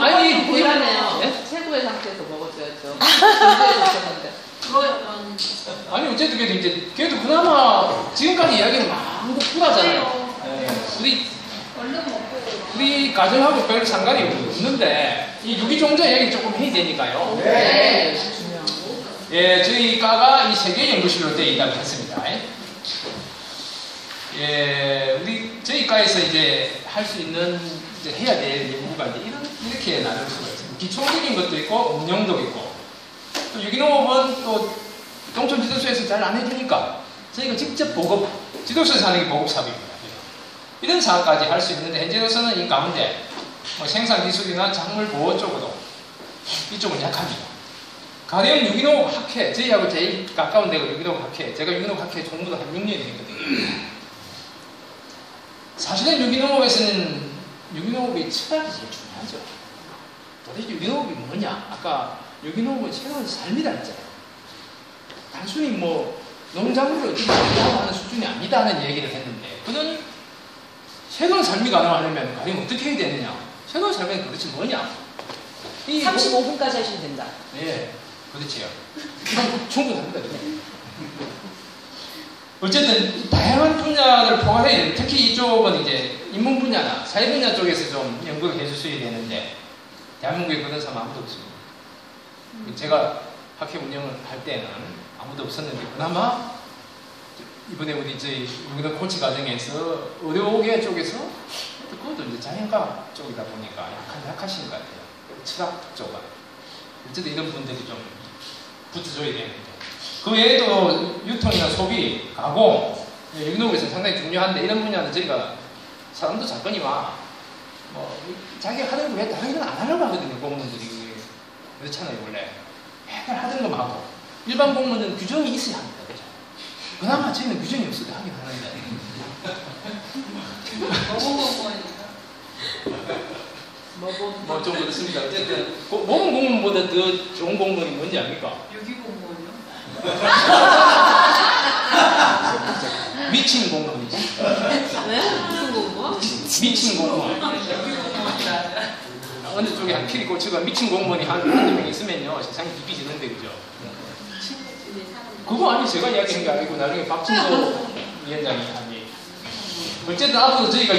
아니, 보이라네요. 네? 최고의 상태에서 먹어줘야죠. 문제에 있었는데. 아니, 어쨌든 그래도 그나마 지금까지 이야기는 마음껏 풀하잖아요. 네. 우리 가정하고 별 상관이 없는데 이 유기종자 이야기 조금 해야 되니까요. 네. 예, 저희 과가 이 세계 연구실로 되어 있다고 했습니다. 예, 저희 과에서 이제 할 수 있는 이제 해야 될 연구가 이제 이렇게 나눌 수가 있습니다. 기초적인 것도 있고 응용도 있고 또 유기농업은 또 농촌 지도소에서 잘 안 해주니까 저희가 직접 지도소에서 하는 게 보급 사업입니다. 이런 사업까지 할 수 있는데 현재로서는 이 가운데 뭐 생산 기술이나 작물 보호 쪽으로 이쪽은 약합니다. 가령 유기농업 학회, 저희하고 제일 가까운 데가 유기농업 학회. 제가 유기농업 학회 공부도 한 6년 했거든요. 사실은 유기농업에서는 유기농업의 철학이 제일 중요하죠. 도대체 유기농업이 뭐냐? 아까 유기농업은 새로운 삶이라 했잖아요. 단순히 뭐 농작물을 어떻게 하는 수준이 아니다는 얘기를 했는데 그는 새로운 삶이 가능하려면 가령 어떻게 해야 되느냐? 새로운 삶이 도대체 뭐냐? 35분까지 하시면 된다. 네, 그렇지요. 충분합니다. 어쨌든 다양한 분야를 포괄해야 돼요. 특히 이쪽은 이제 인문 분야나 사회 분야 쪽에서 좀 연구를 해주셔야 되는데 대한민국에 그런 사람 아무도 없습니다. 제가 학회 운영을 할 때는 아무도 없었는데 그나마 이번에 우리 저희 유기농 코치 과정에서 의료계 쪽에서 그것도 이제 자연과학 쪽이다 보니까 약하신 것 같아요. 철학 쪽은. 어쨌든 이런 분들이 좀 붙어줘야 되는데. 그 외에도 유통이나 소비, 가공, 유기농에서 상당히 중요한데 이런 분야는 저희가 사람도 작거니와 뭐 자기가 하는 거 왜 다른 건 안 하려고 하거든요. 공무원들이. 그렇잖아요 원래. 맨날 하던 것만 하고 일반 공무원은 규정이 있어야 합니다. 그죠? 그나마 저희는 규정이 없어도 하긴 하는데. 뭐 좀 그렇습니다. 어쨌든 모범 공무원보다 더 좋은 공무원이 뭔지 압니까? 유기공무원이요? 미친 공무원이지. 네? 무슨 공무원? 미친 공무원. 유기공무원이다. 어느 쪽에 한 필이 꽂혀가 미친 공무원이 한두 명 있으면요 세상이 비비지는데 그죠? 그거 아니 제가 이야기한 게 아니고 나중에 박진도 위원장이 하니. 어쨌든 앞으로 저희가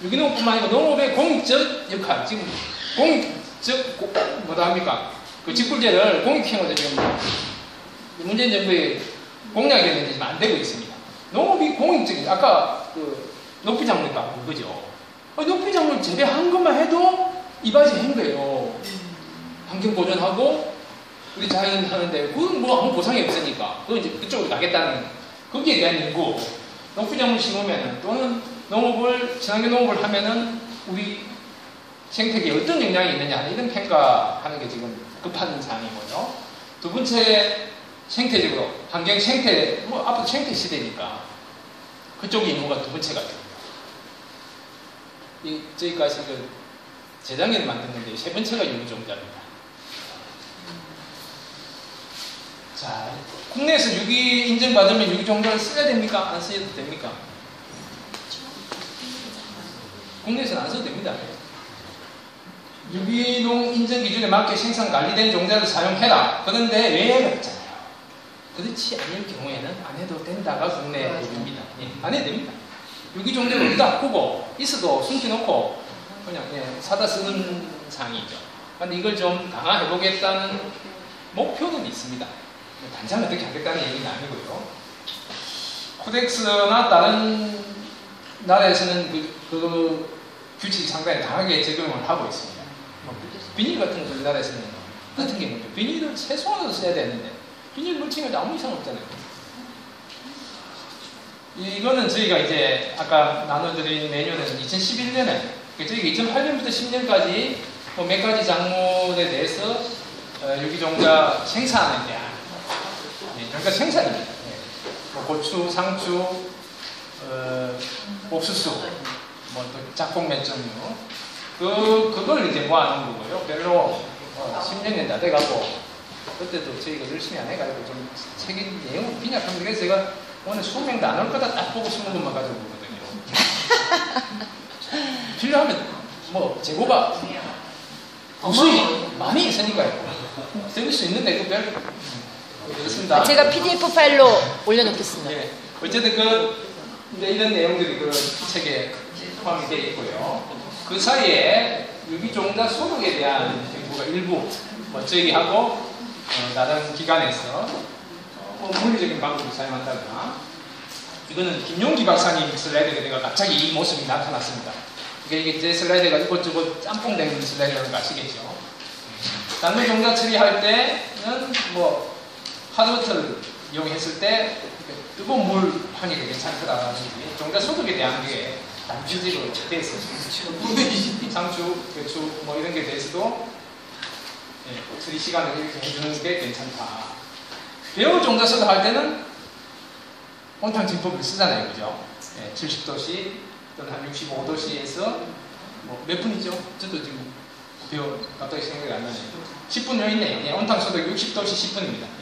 유기농뿐만 아니고 농업의 공익적 역할, 지금 공익적 뭐다 합니까? 그 직불제를 공익형으로 지금 문재인 정부의 공약이 됐는데 지금 안 되고 있습니다. 농업이 공익적인, 아까 그 녹비작물가 그거죠. 녹비작물 재배한 것만 해도 이바지 한 거예요. 환경 보존하고 우리 자연 하는데 그건 뭐 아무 보상이 없으니까 그건 이제 그쪽으로 가겠다는 거기에 대한 연구. 녹비작물 심으면은 또는 농업을 친환경 농업을 하면은 우리 생태계에 어떤 영향이 있느냐 이런 평가하는 게 지금 급한 사항이고요. 두 번째 생태적으로 환경 생태 뭐 앞으로 생태 시대니까 그쪽의 임무가 두 번째가 됩니다. 저희까지 그 재작년에 만든 세 번째가 유기종자입니다. 자, 국내에서 유기 인증받으면 유기종자를 써야 됩니까? 안 써도 됩니까? 국내에서는 안 써도 됩니다. 유기농 인증 기준에 맞게 생산 관리된 종자를 사용해라. 그런데 외에가 있잖아요. 그렇지 않을 경우에는 안 해도 된다가 국내 법입니다. 안 해도 됩니다. 유기종자를 어디다 꾸고 있어도 숨겨놓고 그냥 사다 쓰는 상황이죠. 그런데 이걸 좀 강화해보겠다는 목표는 있습니다. 당장 어떻게 하겠다는 얘기는 아니고요. 코덱스나 다른 나라에서는 그 규칙이 상당히 강하게 적용을 하고 있습니다. 비닐 같은 거 우리나라에서는 같은 게 뭐죠? 비닐을 최소한으로 써야 되는데 비닐 물침에도 아무 이상 없잖아요. 이거는 저희가 이제 아까 나눠드린 메뉴는 2011년에 저희가 2008년부터 10년까지 몇 가지 작물에 대해서 유기종자 생산에 대한 그러니까 생산입니다. 고추, 상추, 옥수수, 뭐 또 작곡 몇 종류 그걸 이제 모아놓은 거고요. 별로 10년이 다 돼가고 그때도 저희가 열심히 안 해가지고 좀 책의 내용은 빈약합니다. 그래서 제가 오늘 20명도 안 올 거다 딱 보고 20것만 가지고 보거든요. 필요하면 뭐 재고가 무수히 많이 있으니까요. 쓸 수 있는데 그 별 그렇습니다. 제가 PDF 파일로 올려놓겠습니다. 네. 어쨌든 이런 내용들이 그 책에 포함이 되어 있고요. 그 사이에 유기종자 소득에 대한 정보가 일부 저희 하고 다른 기관에서 물리적인 방법을 사용한다거나 이거는 김용기 박사님 슬라이드가 내가 갑자기 이 모습이 나타났습니다. 이게 제 슬라이드가 이것저것 짬뽕된 슬라이드라는 거 아시겠죠? 단물 종자 처리할 때는 뭐 하드워터를 이용했을 때 뜨거운 물 환기가 괜찮더라든지 종자 소득에 대한 게 단주지로 되어 있습니다. 상추, 배추 뭐 이런 게 대해서도 처리 시간을 이렇게 해주는 게 괜찮다. 배우 종자 소득할 때는 온탕 진법을 쓰잖아요, 그죠? 70도씨 또는 한 65도씨에서 뭐 몇 분이죠? 저도 지금 배우 갑자기 생각이 안 나네요. 10분 여 있네요. 온탕 소득 60도씨 10분입니다.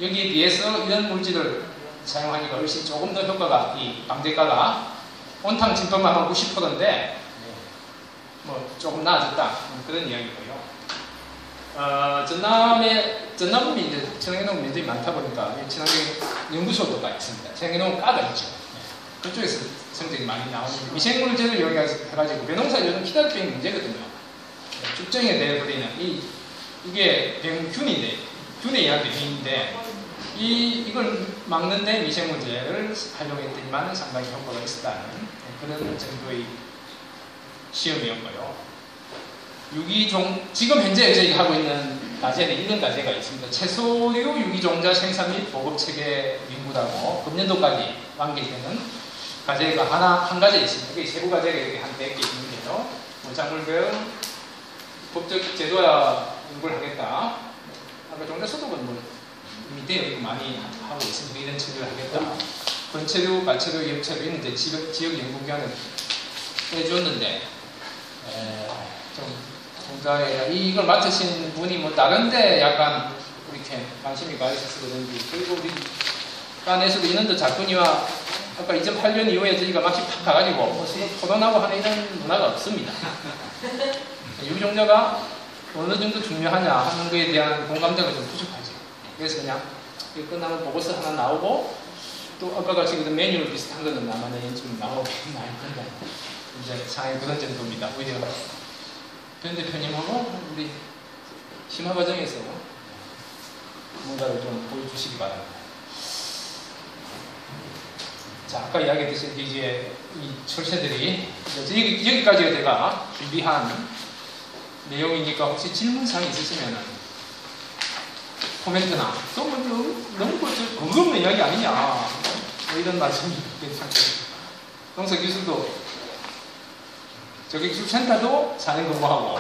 여기에 비해서 이런 물질을 사용하니까 훨씬 조금 더 효과가, 이 방제가가 온탕 진법만 한 90%인데 뭐 조금 나아졌다 그런 이야기고요. 전남이 이제 친환경농업 면적이 많다 보니까 친환경 연구소가 있습니다. 친환경농업 과가 있죠. 그쪽에서 성적이 많이 나오는데 미생물제를 이용해가지고 벼농사 요즘 키달병 문제거든요. 축정에 대해 버리는 이게 병균인데 균에 의한 병인데 이걸 막는데 미생물제를 활용했더니만 상당히 효과가 있었다는 그런 정도의 시험이었고요. 지금 현재 저희가 하고 있는 과제는 이런 과제가 있습니다. 채소류 유기종자 생산 및 보급체계 연구라고 금년도까지 완결되는 과제가 한 가지 있습니다. 이게 세부 과제가 이렇게 한 100개 있는데요. 작물별 법적 제도화 연구를 하겠다. 아까 종자소득은 뭐 이미 되어 많이 하고 있으니까 이런 처리를 하겠다. 건체류, 발체류, 역체류 이제 지역 연구기관을 해줬는데 좀 종자에 이걸 맡으신 분이 뭐 다른데 약간 이렇게 관심이 가 있어서 그런지 그리고 우리 딴에서도 인원도 작군이와 아까 2008년 이후에 저희가 막시 팍 가가지고 뭐 토론하고 하는 이런 문화가 없습니다. 유기종자가 어느 정도 중요하냐 하는 거에 대한 공감대가 좀 부족하죠. 그래서 그냥 이거 끝나면 보고서 하나 나오고 또 아까 같이 그 매뉴얼 비슷한 거는 남한의 좀 나오고 많이 건데 이제 상당히 그런 정도입니다. 오히려 변 대표님하고 우리 심화 과정에서 뭔가를 좀 보여주시기 바랍니다. 자, 아까 이야기했듯이 이제 이 철새들이 여기까지가 제가 준비한 내용이니까 혹시 질문사항 있으시면은 코멘트나 또 뭐 너무 엉금없는 이야기 아니냐 뭐 이런 말씀이 괜찮고 농사기술도 저기기술센터도 4년 근무하고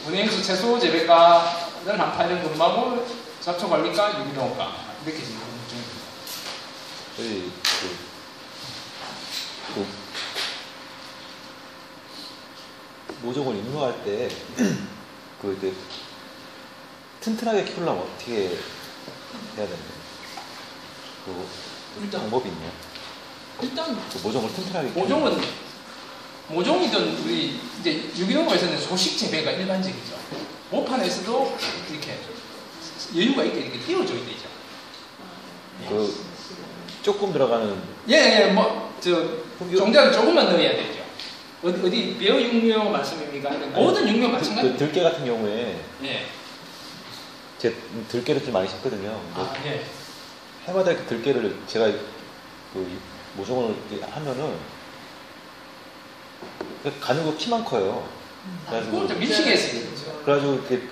은행수 채소 재배과를 한 8년 근무하고 잡초관리과 유기농과 이렇게 지금 근무 중입니다. 저희 모종을 임명할 때 이제 튼튼하게 키우려면 어떻게 해야 되나요? 일단 방법이 있나요? 일단 모종을 튼튼하게 모종이든 우리 이제 유기농에서는 소식 재배가 일반적이죠. 모판에서도 이렇게 여유가 있게 이렇게 띄워줘야 되죠. 조금 들어가는 뭐 종자를 조금만 넣어야 되죠. 어디 벼 육묘 말씀입니까? 모든 육묘 마찬가지. 들깨 같은 경우에 예. 제 들깨를 좀 많이 심거든요. 예. 해마다 이렇게 들깨를 제가 모종을 이렇게 하면은 가는 거 키만 커요. 그래가지고 밀치게 했어요. 그래가지고 이렇게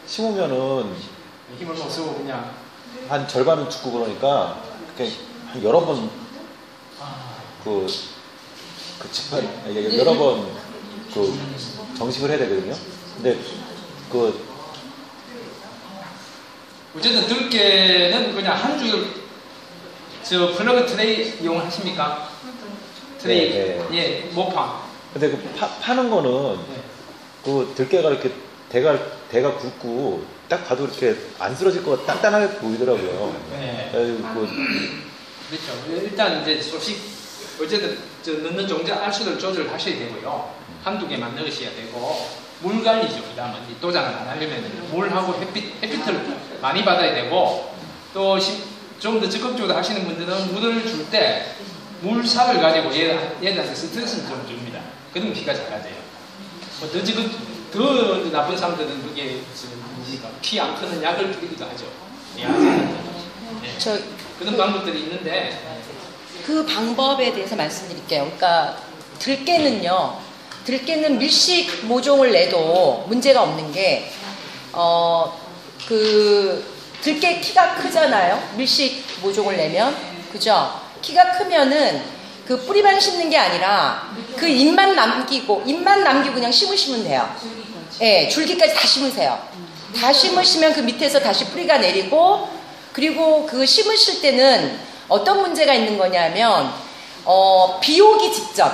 심으면은 힘을 못 쓰고 그냥 한 절반은 죽고 그러니까 그냥 한 여러 번 여러 번 정식을 해야 되거든요. 근데 어쨌든 들깨는 그냥 한 줄 플러그 트레이 이용하십니까? 트레이 예 모판. 근데 파는 거는 들깨가 이렇게 대가 굵고 딱 봐도 이렇게 안 쓰러질 것 같아 단단하게 보이더라고요. 네. 그렇죠. 일단 이제 소식 어쨌든 넣는 종자 알수를 조절하셔야 되고요. 한두 개만 넣으셔야 되고 물 관리죠. 그다음에 도장을 안 하려면 물하고 햇빛을 많이 받아야 되고 또 좀 더 적극적으로 하시는 분들은 물을 줄 때 물살을 가지고 얘들한테 스트레스를 좀 줍니다. 그러면 비가 잘 가져요. 더 나쁜 사람들은 그게 피 안 크는 약을 뿌리기도 하죠. 그런 방법들이 있는데 그 방법에 대해서 말씀드릴게요. 그러니까 들깨는 밀식 모종을 내도 문제가 없는 게 들깨 키가 크잖아요. 밀식 모종을 내면 그죠? 키가 크면은 그 뿌리만 심는 게 아니라 그 잎만 남기고 그냥 심으시면 돼요. 예, 줄기까지 다 심으세요. 다 심으시면 그 밑에서 다시 뿌리가 내리고 그리고 그 심으실 때는 어떤 문제가 있는 거냐면 비 오기 직전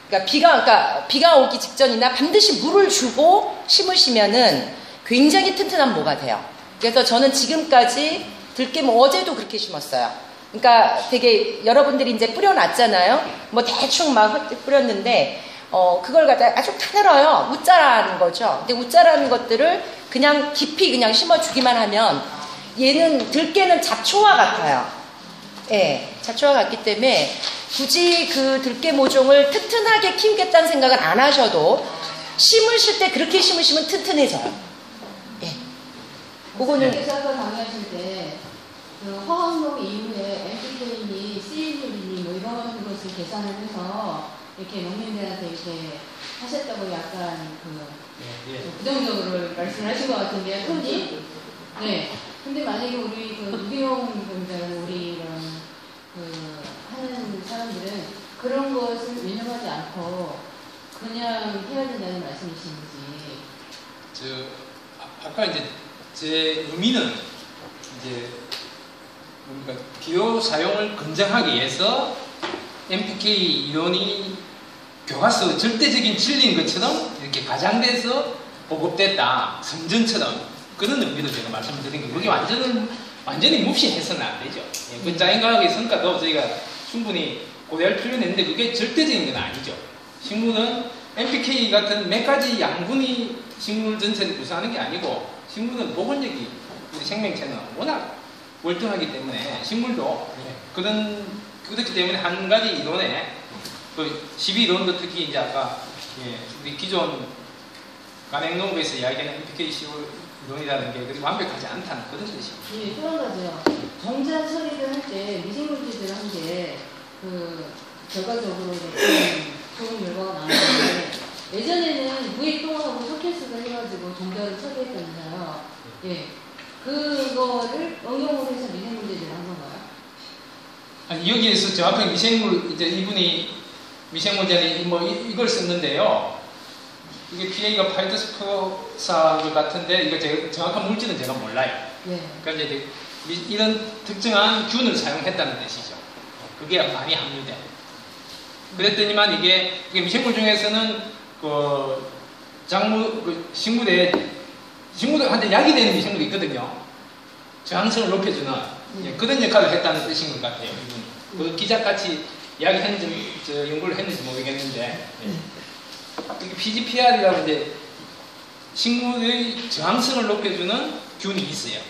그러니까 비가 오기 직전이나 반드시 물을 주고 심으시면은 굉장히 튼튼한 모가 돼요. 그래서 저는 지금까지 어제도 그렇게 심었어요. 그러니까 되게 여러분들이 이제 뿌려놨잖아요. 뭐 대충 막 뿌렸는데 그걸 갖다 아주 타늘어요. 웃자라는 거죠. 근데 웃자라는 것들을 그냥 깊이 그냥 심어주기만 하면 얘는 들깨는 잡초와 같아요. 예, 잡초와 같기 때문에 굳이 그 들깨 모종을 튼튼하게 키우겠다는 생각은 안 하셔도 심으실 때 그렇게 심으시면 튼튼해져요. 예. 그거는 교사가 강의하실 때 화학농 이후에 MPK니 CNU니 뭐 이런 것을 계산을 해서 이렇게 농민들한테 이렇게 하셨다고 약간 부정적으로 말씀을 하신 것 같은데요, 흔히. 네. 근데 만약에 우리 유기농 분들, 우리 이런 하는 사람들은 그런 것을 유념하지 않고 그냥 해야 된다는 말씀이신지. 아까 이제 제 의미는 이제 우리가 비료 사용을 권장하기 위해서 NPK 이론이 교과서 절대적인 진리인 것처럼 이렇게 가장돼서 보급됐다. 성전처럼 그런 의미로 제가 말씀드린 게 그게 완전히 무시해서는 안 되죠. 예, 그 짜인과학의 성과도 저희가 충분히 고려할 필요는 있는데 그게 절대적인 건 아니죠. 식물은 NPK 같은 몇 가지 양분이 식물 전체를 구성하는 게 아니고 식물은 복원력이 우리 생명체는 워낙 월등하기 때문에 식물도 그렇기 때문에 한 가지 이론에 그 12이론도 특히 이제 아까 우리 기존 간행농업에서 이야기하는 NPK 이론이라는 게 그리 완벽하지 않다는 그런 뜻이죠. 예, 또 한 가지요. 정자 처리를 할 때 미생물질을 한 게 결과적으로 좋은 결과가 나왔는데 예전에는 무의 똥하고 석회수를 해가지고 정자를 처리했다면서요. 예, 그거를 응용을 해서 미생물질을 한 건가요? 아니 여기에서 정확하게 이제 이분이 미생물제는 이걸 썼는데요. 이게 PA가 파이토스포사 같은데 이거 제가 정확한 물질은 제가 몰라요. 예. 그러니까 이제 이런 특정한 균을 사용했다는 뜻이죠. 그게 많이 함유돼. 그랬더니만 이게 미생물 중에서는 식물한테 약이 되는 미생물이 있거든요. 저항성을 높여주는 그런 역할을 했다는 뜻인 것 같아요. 이분이. 그 기자같이 이야기했는지 연구를 했는지 모르겠는데 이게 PGPR이라고 이제 식물의 저항성을 높여주는 균이 있어요.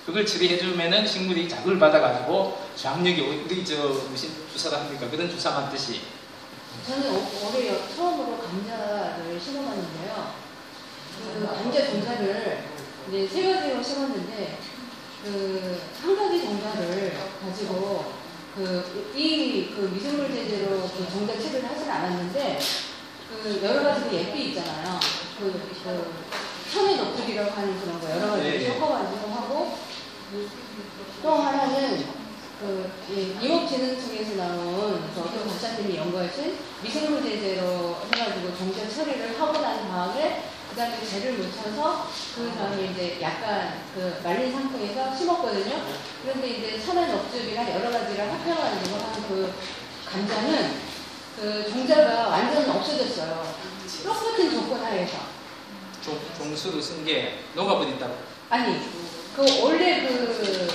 그걸 처리해주면은 식물이 자극을 받아가지고 저항력이 우리 무슨 주사를 합니까? 그런 주사 맞듯이. 저는 올해 처음으로 감자를 심어봤는데요. 그 감자 종자를 이제 3가지로 심었는데 한 가지 종자를 가지고 그 미생물 제제로 그 종자 채비를 하지는 않았는데 여러 가지 예삐 있잖아요. 천의 녹두리라고 하는 그런 거 여러 가지 섞어가지고 하고 또 하나는 임업진흥청에서 나온 어떤 박사님이 연구하신 미생물 제제로 해가지고 종자 처리를 하고 난 다음에 그 다음에 재를 묻혀서 그 다음에 이제 약간 말린 상태에서 심었거든요. 그런데 이제 천연 녹즙이랑 여러 가지를 합해가지고 한 그 감자는 종자가 완전 없어졌어요. 똑같은 조건 하에서. 종수로 쓴 게 녹아버린다고? 아니, 원래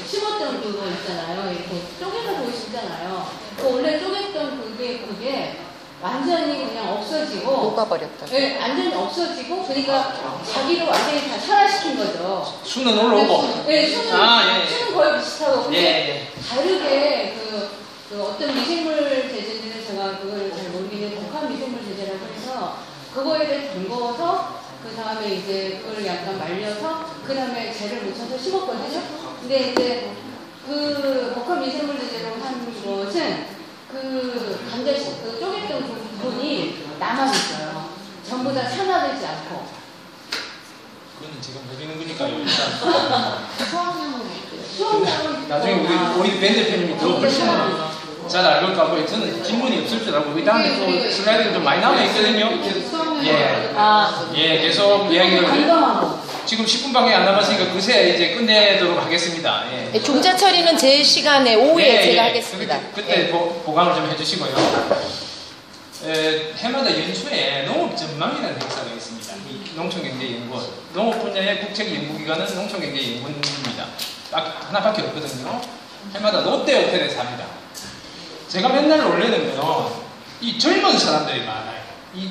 심었던 그거 있잖아요. 이렇게 쪼개서 보이시잖아요. 원래 쪼갰던 그게 완전히 그냥 없어지고. 녹아버렸다. 네, 완전히 없어지고, 그러니까 자기를 완전히 다 산화시킨 거죠. 수는 올라오고. 네, 수는 거의 비슷하고. 근데 다르게 어떤 미생물 제제들은 제가 그걸 잘 모르겠는데, 독한 미생물 제제라고 해서, 그거를 담궈서, 그 다음에 이제 그걸 약간 말려서, 그 다음에 재를 묻혀서 심었거든요. 근데 이제 독한 미생물 제제로 한 것은, 감자 쪼갰던 그 부분이 남아있어요. 전부 다 산화되지 않고. 그거는 제가 모르는 거니까요. 일단. 수확량은 나중에 우리 밴 대표님이 더 훨씬 잘 알 것 같고요. 저는 질문이 없을 줄 알고, 이 다음에 또 슬라이드가 좀 많이 남아있거든요. 계속 이야기를. 지금 10분밖에 안 남았으니까 그새 이제 끝내도록 하겠습니다. 종자 처리는 제 시간에 오후에 제가 하겠습니다. 그때 보강을 좀 해주시고요. 해마다 연초에 농업 전망이라는 행사가 있습니다. 이 농촌경제연구원. 농업 분야의 국책연구기관은 농촌경제연구원입니다. 딱 하나밖에 없거든요. 해마다 롯데 호텔에서 합니다. 제가 맨날 놀래는 이 젊은 사람들이 많아요. 이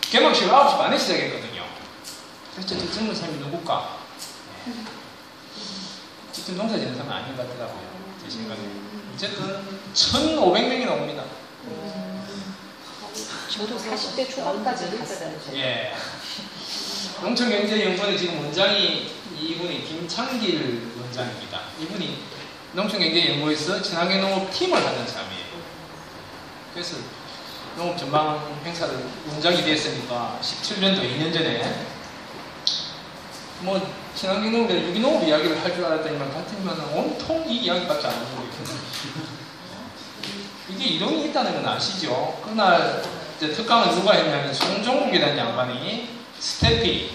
개막식을 9시 반에 시작했거든요. 그래서 저 젊은 사람이 누굴까? 직접 농사 짓는 사람은 아닌 것 같더라고요. 제 생각에. 어쨌든 1,500명이 나옵니다. 저도 40대 초반까지 갔어요. 농촌경제연구원의 지금 원장이 이분이 김창길 원장입니다. 이분이 농촌경제연구원에서 친환경 농업 팀을 하는 사람이에요. 그래서 농업 전망 행사를 원장이 됐으니까 17년도 2년 전에 친환경 농업이나 유기농업 이야기를 할 줄 알았더니만 같으면 온통 이 이야기밖에 안 하는 거예요. 이게 이론이 있다는 건 아시죠? 그날 특강은 누가 했냐면 송종국이라는 양반이 스태피,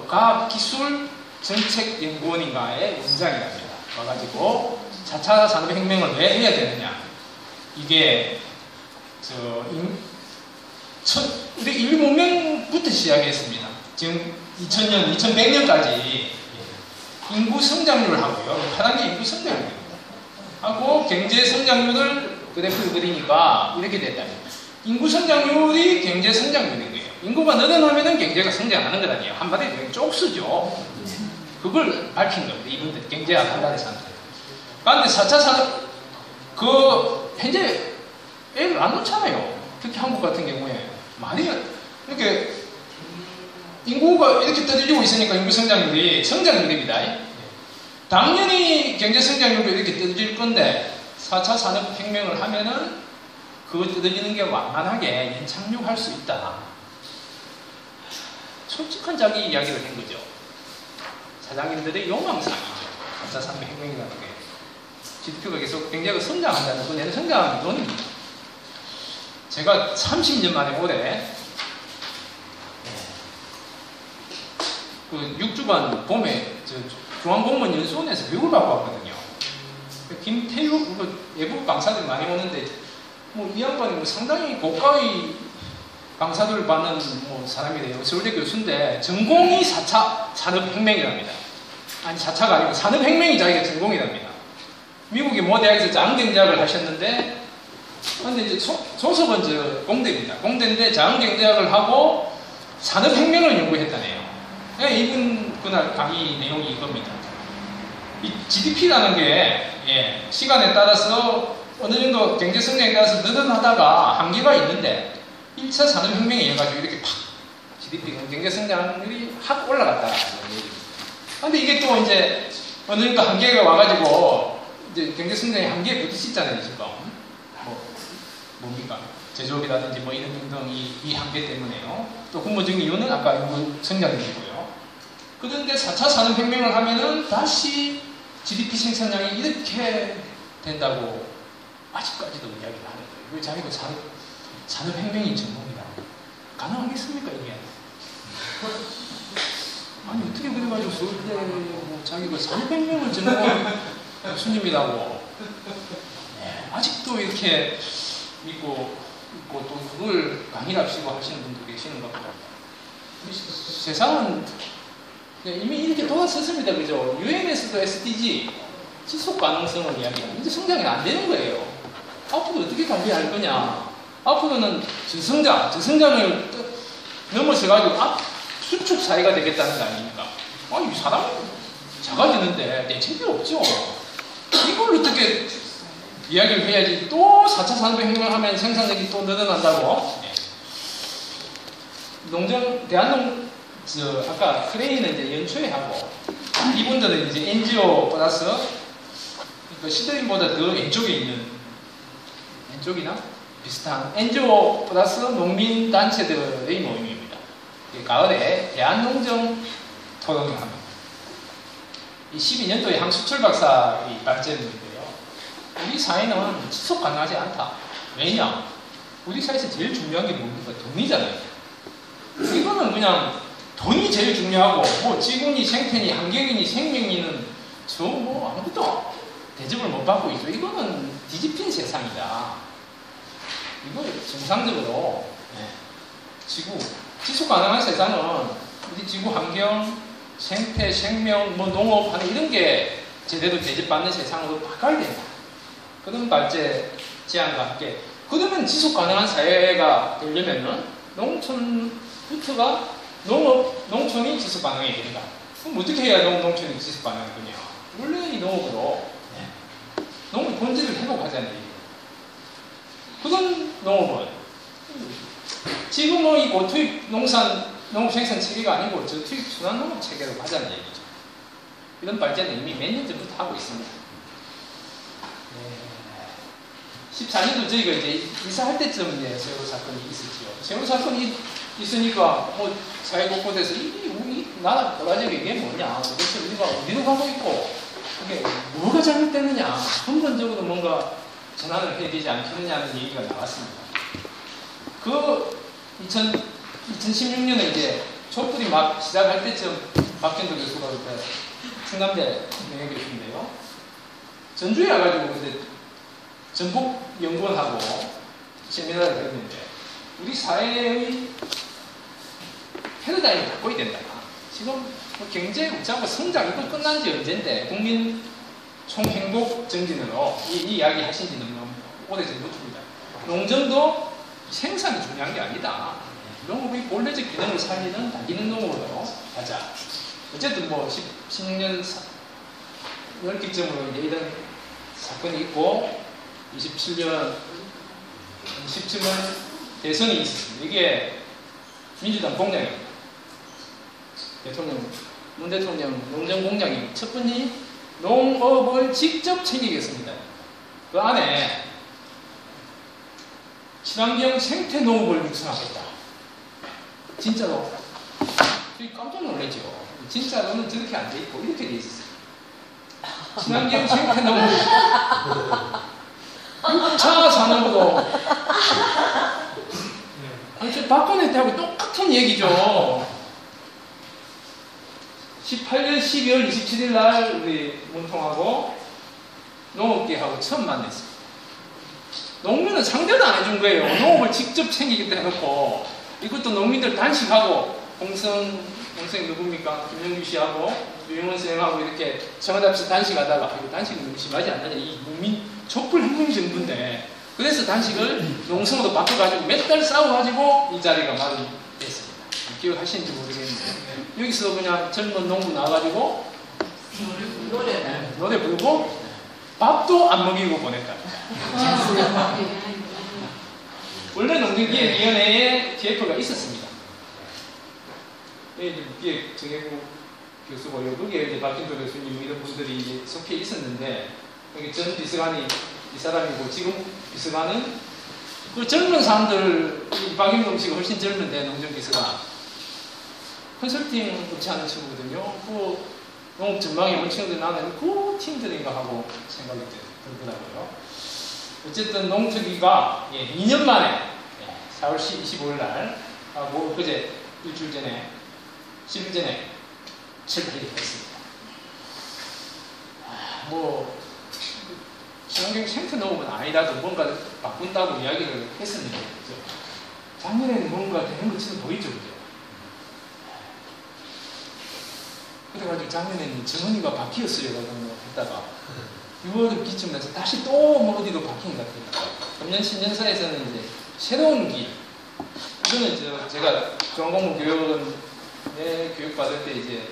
과학 기술 정책연구원인가의 원장이랍니다. 와가지고 4차 산업혁명을 왜 해야 되느냐. 이게 우리 인류 문명부터 시작했습니다. 지금 2000년, 2100년까지 인구 성장률을 하고요. 하단 게 인구 성장률입니다. 하고 경제 성장률을 그래프를 그리니까 이렇게 됐답니다. 인구 성장률이 경제 성장률인 거예요. 인구가 늘어나면은 경제가 성장하는 것 아니에요. 한마디로 쪽수죠. 그걸 밝힌 겁니다. 이분들 경제학 한다는 사람들. 그런데 4차 산업 현재 애를 안 놓잖아요. 특히 한국 같은 경우에 많이 이렇게 인구가 이렇게 떠들리고 있으니까 인구 성장률이 성장률입니다. 당연히 경제 성장률도 이렇게 떠들릴 건데 4차 산업혁명을 하면은 그 떠들리는 게 완만하게 연착륙할 수 있다. 솔직한 자기 이야기를 한 거죠. 사장님들의 욕망상이죠. 4차 산업혁명이라는 게 GDP가 계속 경제가 성장한다는 건 얘는 성장하는 이론입니다. 제가 30년 만에 올해 그 6주간 봄에 중앙공무원 연수원에서 교육을 받고 왔거든요. 김태육 외국 강사들이 많이 오는데 뭐 이 양반이 뭐 상당히 고가의 강사들을 받는 뭐 사람이래요. 서울대 교수인데 전공이 4차 산업혁명이랍니다. 아니 4차가 아니고 산업혁명이 자기가 전공이랍니다. 미국의 모 대학에서 자원경제학을 하셨는데 근데 이제 소속은 공대입니다. 공대인데 자원경제학을 하고 산업혁명을 연구했다네요. 그러니까 이분 그날 강의 내용이 이겁니다. 이 GDP라는 게 시간에 따라서 어느 정도 경제 성장에 따라서 늘어나다가 한계가 있는데 1차 산업혁명에 의해 가지고 이렇게 팍 GDP 경제 성장률이 확 올라갔다. 그런데 이게 또 이제 어느 정도 한계가 와가지고 이제 경제 성장의 한계에 부딪히잖아요 지금. 뭡니까? 제조업이라든지 뭐 이런 등등 이 한계 때문에요. 또 근본적인 이유는 아까 인구 성장률이고요. 그런데 4차 산업혁명을 하면은 다시 GDP 생산량이 이렇게 된다고 아직까지도 이야기를 하는 거예요. 왜 자기가 산업혁명이 전공이다. 가능하겠습니까 이게? 아니 어떻게 그래가지고 서울대 뭐 자기가 산업혁명을 전공한 교수님이라고 아직도 이렇게 믿고 또 그걸 강의랍시고 하시는 분도 계시는 것 같아요. 세상은 이미 이렇게 돌아섰습니다. 그죠? 유엔에서도 SDG 지속 가능성을 이야기하는 이제 성장이 안 되는 거예요. 앞으로 어떻게 관리할 거냐? 앞으로는 저성장을 넘어서가지고 수축 사회가 되겠다는 거 아닙니까? 아니 사람이 작아지는데 대책이 없죠. 이걸 어떻게 이야기를 해야지. 또 4차 산업혁명을 하면 생산력이 또 늘어난다고. 아까 크레인은 이제 연초에 하고 이분들은 이제 NGO 플러스 시드림보다 더 왼쪽에 있는 왼쪽이나 비슷한 NGO 플러스 농민단체들의 모임입니다. 가을에 대한농정 토론을 합니다. 이 12년도에 한수철 박사의 발제문인데요. 우리 사회는 지속 가능하지 않다. 왜냐? 우리 사회에서 제일 중요한 게 뭡니까? 돈이잖아요. 이거는 그냥 돈이 제일 중요하고 뭐 지구니 생태니 환경이니 생명이는 저 뭐 아무것도 대접을 못 받고 있죠. 이거는 뒤집힌 세상이다. 이거 정상적으로 지속 가능한 세상은 우리 지구 환경, 생태, 생명, 뭐 농업 하는 이런 게 제대로 대접받는 세상으로 바꿔야 된다. 그런 발제 제안과 함께 그러면 지속 가능한 사회가 되려면은 농촌이 지속 가능해야 된다. 그럼 어떻게 해야 농촌이 지속 가능할 거냐? 원래 이 농업으로 농업 본질을 회복하자는 얘기예요. 그런 농업은 지금은 이 고투입 농업 생산 체계가 아니고 저투입 순환 농업 체계로 가자는 얘기죠. 이런 발제는 이미 몇 년 전부터 하고 있습니다. 14년도 저희가 이제 이사할 때쯤 이제 세월호 사건이 있었죠. 세월호 사건이 있으니까 뭐 사회 곳곳에서 우리 나라 도라지가 이게 뭐냐, 도대체 우리가 어디로 가고 있고 이게 뭐가 잘못되느냐, 근본적으로 뭔가 전환을 해야 되지 않겠느냐는 얘기가 나왔습니다. 그 2016년에 이제 촛불이 막 시작할 때쯤 박현도 교수가 그때 충남대 명예 교수인데요. 전주에 와가지고 그때 전북연구원하고 세미나를 했는데 우리 사회의 패러다임을 바꿔야 된다. 지금 뭐 경제 우차고 성장 이거 끝난 지 언젠데 국민 총행복 정진으로 이 이야기 하신 지 너무 오래전부터입니다. 농점도 생산이 중요한 게 아니다. 농업의 본래적 기능을 살리는 다기능 농업으로 가자. 어쨌든 뭐 16년 월기점으로 이제 이런 사건이 있고 27년 10쯤은 대선이 있었습니다. 이게 민주당 공약입니다. 문 대통령 농정 공약이 첫 번째 농업을 직접 챙기겠습니다. 그 안에 친환경 생태 농업을 육성하겠다. 진짜로 깜짝 놀랐죠. 진짜로는 저렇게 안 돼 있고 이렇게 돼 있었어요. 친환경 생태 농업 6차 산업으로 박근혜 때하고 똑같은 얘기죠. 18년 12월 27일 날 우리 문통하고 농업계하고 처음 만났습니다. 농민은 상대도 안 해준 거예요. 농업을 직접 챙기겠다 해놓고 이것도 농민들 단식하고 공성 누굽니까? 김영규 씨하고 유영원 선생하고 이렇게 청와대에서 단식하다가 이거 단식은 너무 심하지 않느냐. 이 국민 촛불혁명 정부인데 그래서 단식을 농성으로 바꿔가지고 몇 달 싸워가지고 이 자리가 마련됐습니다. 기억하시는지 모르겠는데 여기서 그냥 젊은 농부 나와가지고 노래 부르고 밥도 안 먹이고 보냈다. 원래 농경기획위원회에 기획표가 있었습니다. 기획 정혜구 교수고 여기에 이제 박진도 교수님 이런 분들이 이제 속해 있었는데 여기 전 비서관이 이 사람이고 지금 비서관은 그 젊은 사람들 박영동 씨가 훨씬 젊은데 농정비서관 컨설팅 그렇지 않은 친구거든요. 그 농업 전망에 온 친구들 나는 그 팀들인가 하고 생각이 들더라고요. 어쨌든 농특위가 2년 만에 4월 25일 날 하고 그제 일주일 전에 10일 전에 실패를 했습니다. 뭐 친환경 생태 농업은 아니라도 뭔가 바꾼다고 이야기를 했었는데 그렇죠? 작년에는 뭔가 되는 것처럼 보이죠. 그죠? 그래가지고 작년에는 정은이가 바뀌었어요. 했다가 6월 기쯤 돼서 다시 또 뭐 어디로 바뀐 것 같아요. 금년 신년사에서는 이제 새로운 길. 이거는 제가 중앙공무교육원에 교육받을 때 이제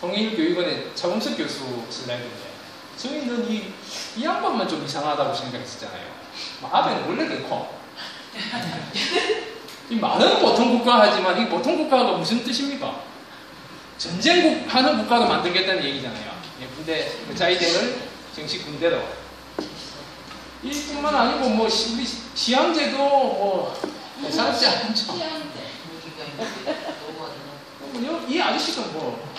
통일교육원의 차범석 교수 슬라이드인데 저희는 이 양반만 좀 이상하다고 생각했었잖아요. 아베는 원래 그렇고 이 말은 보통 국가 하지만 이 보통 국가가 무슨 뜻입니까? 전쟁하는 국가로 만들겠다는 얘기잖아요. 군대 자위대를 정식 군대로. 이뿐만 아니고 뭐 우리 시향제도 뭐 예사롭지 않죠. 이 아저씨도 뭐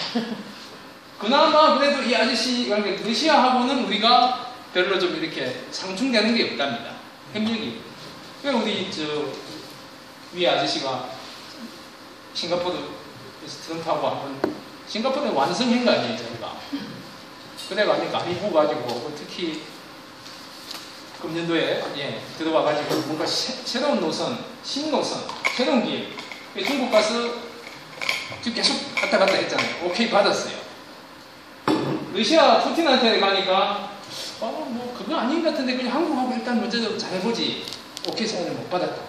그나마 그래도 이 아저씨가 러시아하고는 우리가 별로 좀 이렇게 상충되는 게 없답니다. 협력이. 그러니까 우리 위에 아저씨가 싱가포르에서 트럼프하고 한번 싱가포르에 완성한 거 아니에요, 저희가. 그래가니까 미국 가지고 특히 금년도에 들어와가지고 뭔가 새로운 노선, 신노선, 새로운 길. 중국 가서 지금 계속 갔다 했잖아요. 오케이 받았어요. 러시아 푸틴한테 가니까 뭐 그거 아닌 것 같은데 그냥 한국하고 일단 먼저 잘해보지. 오케이 사인을 못 받았다.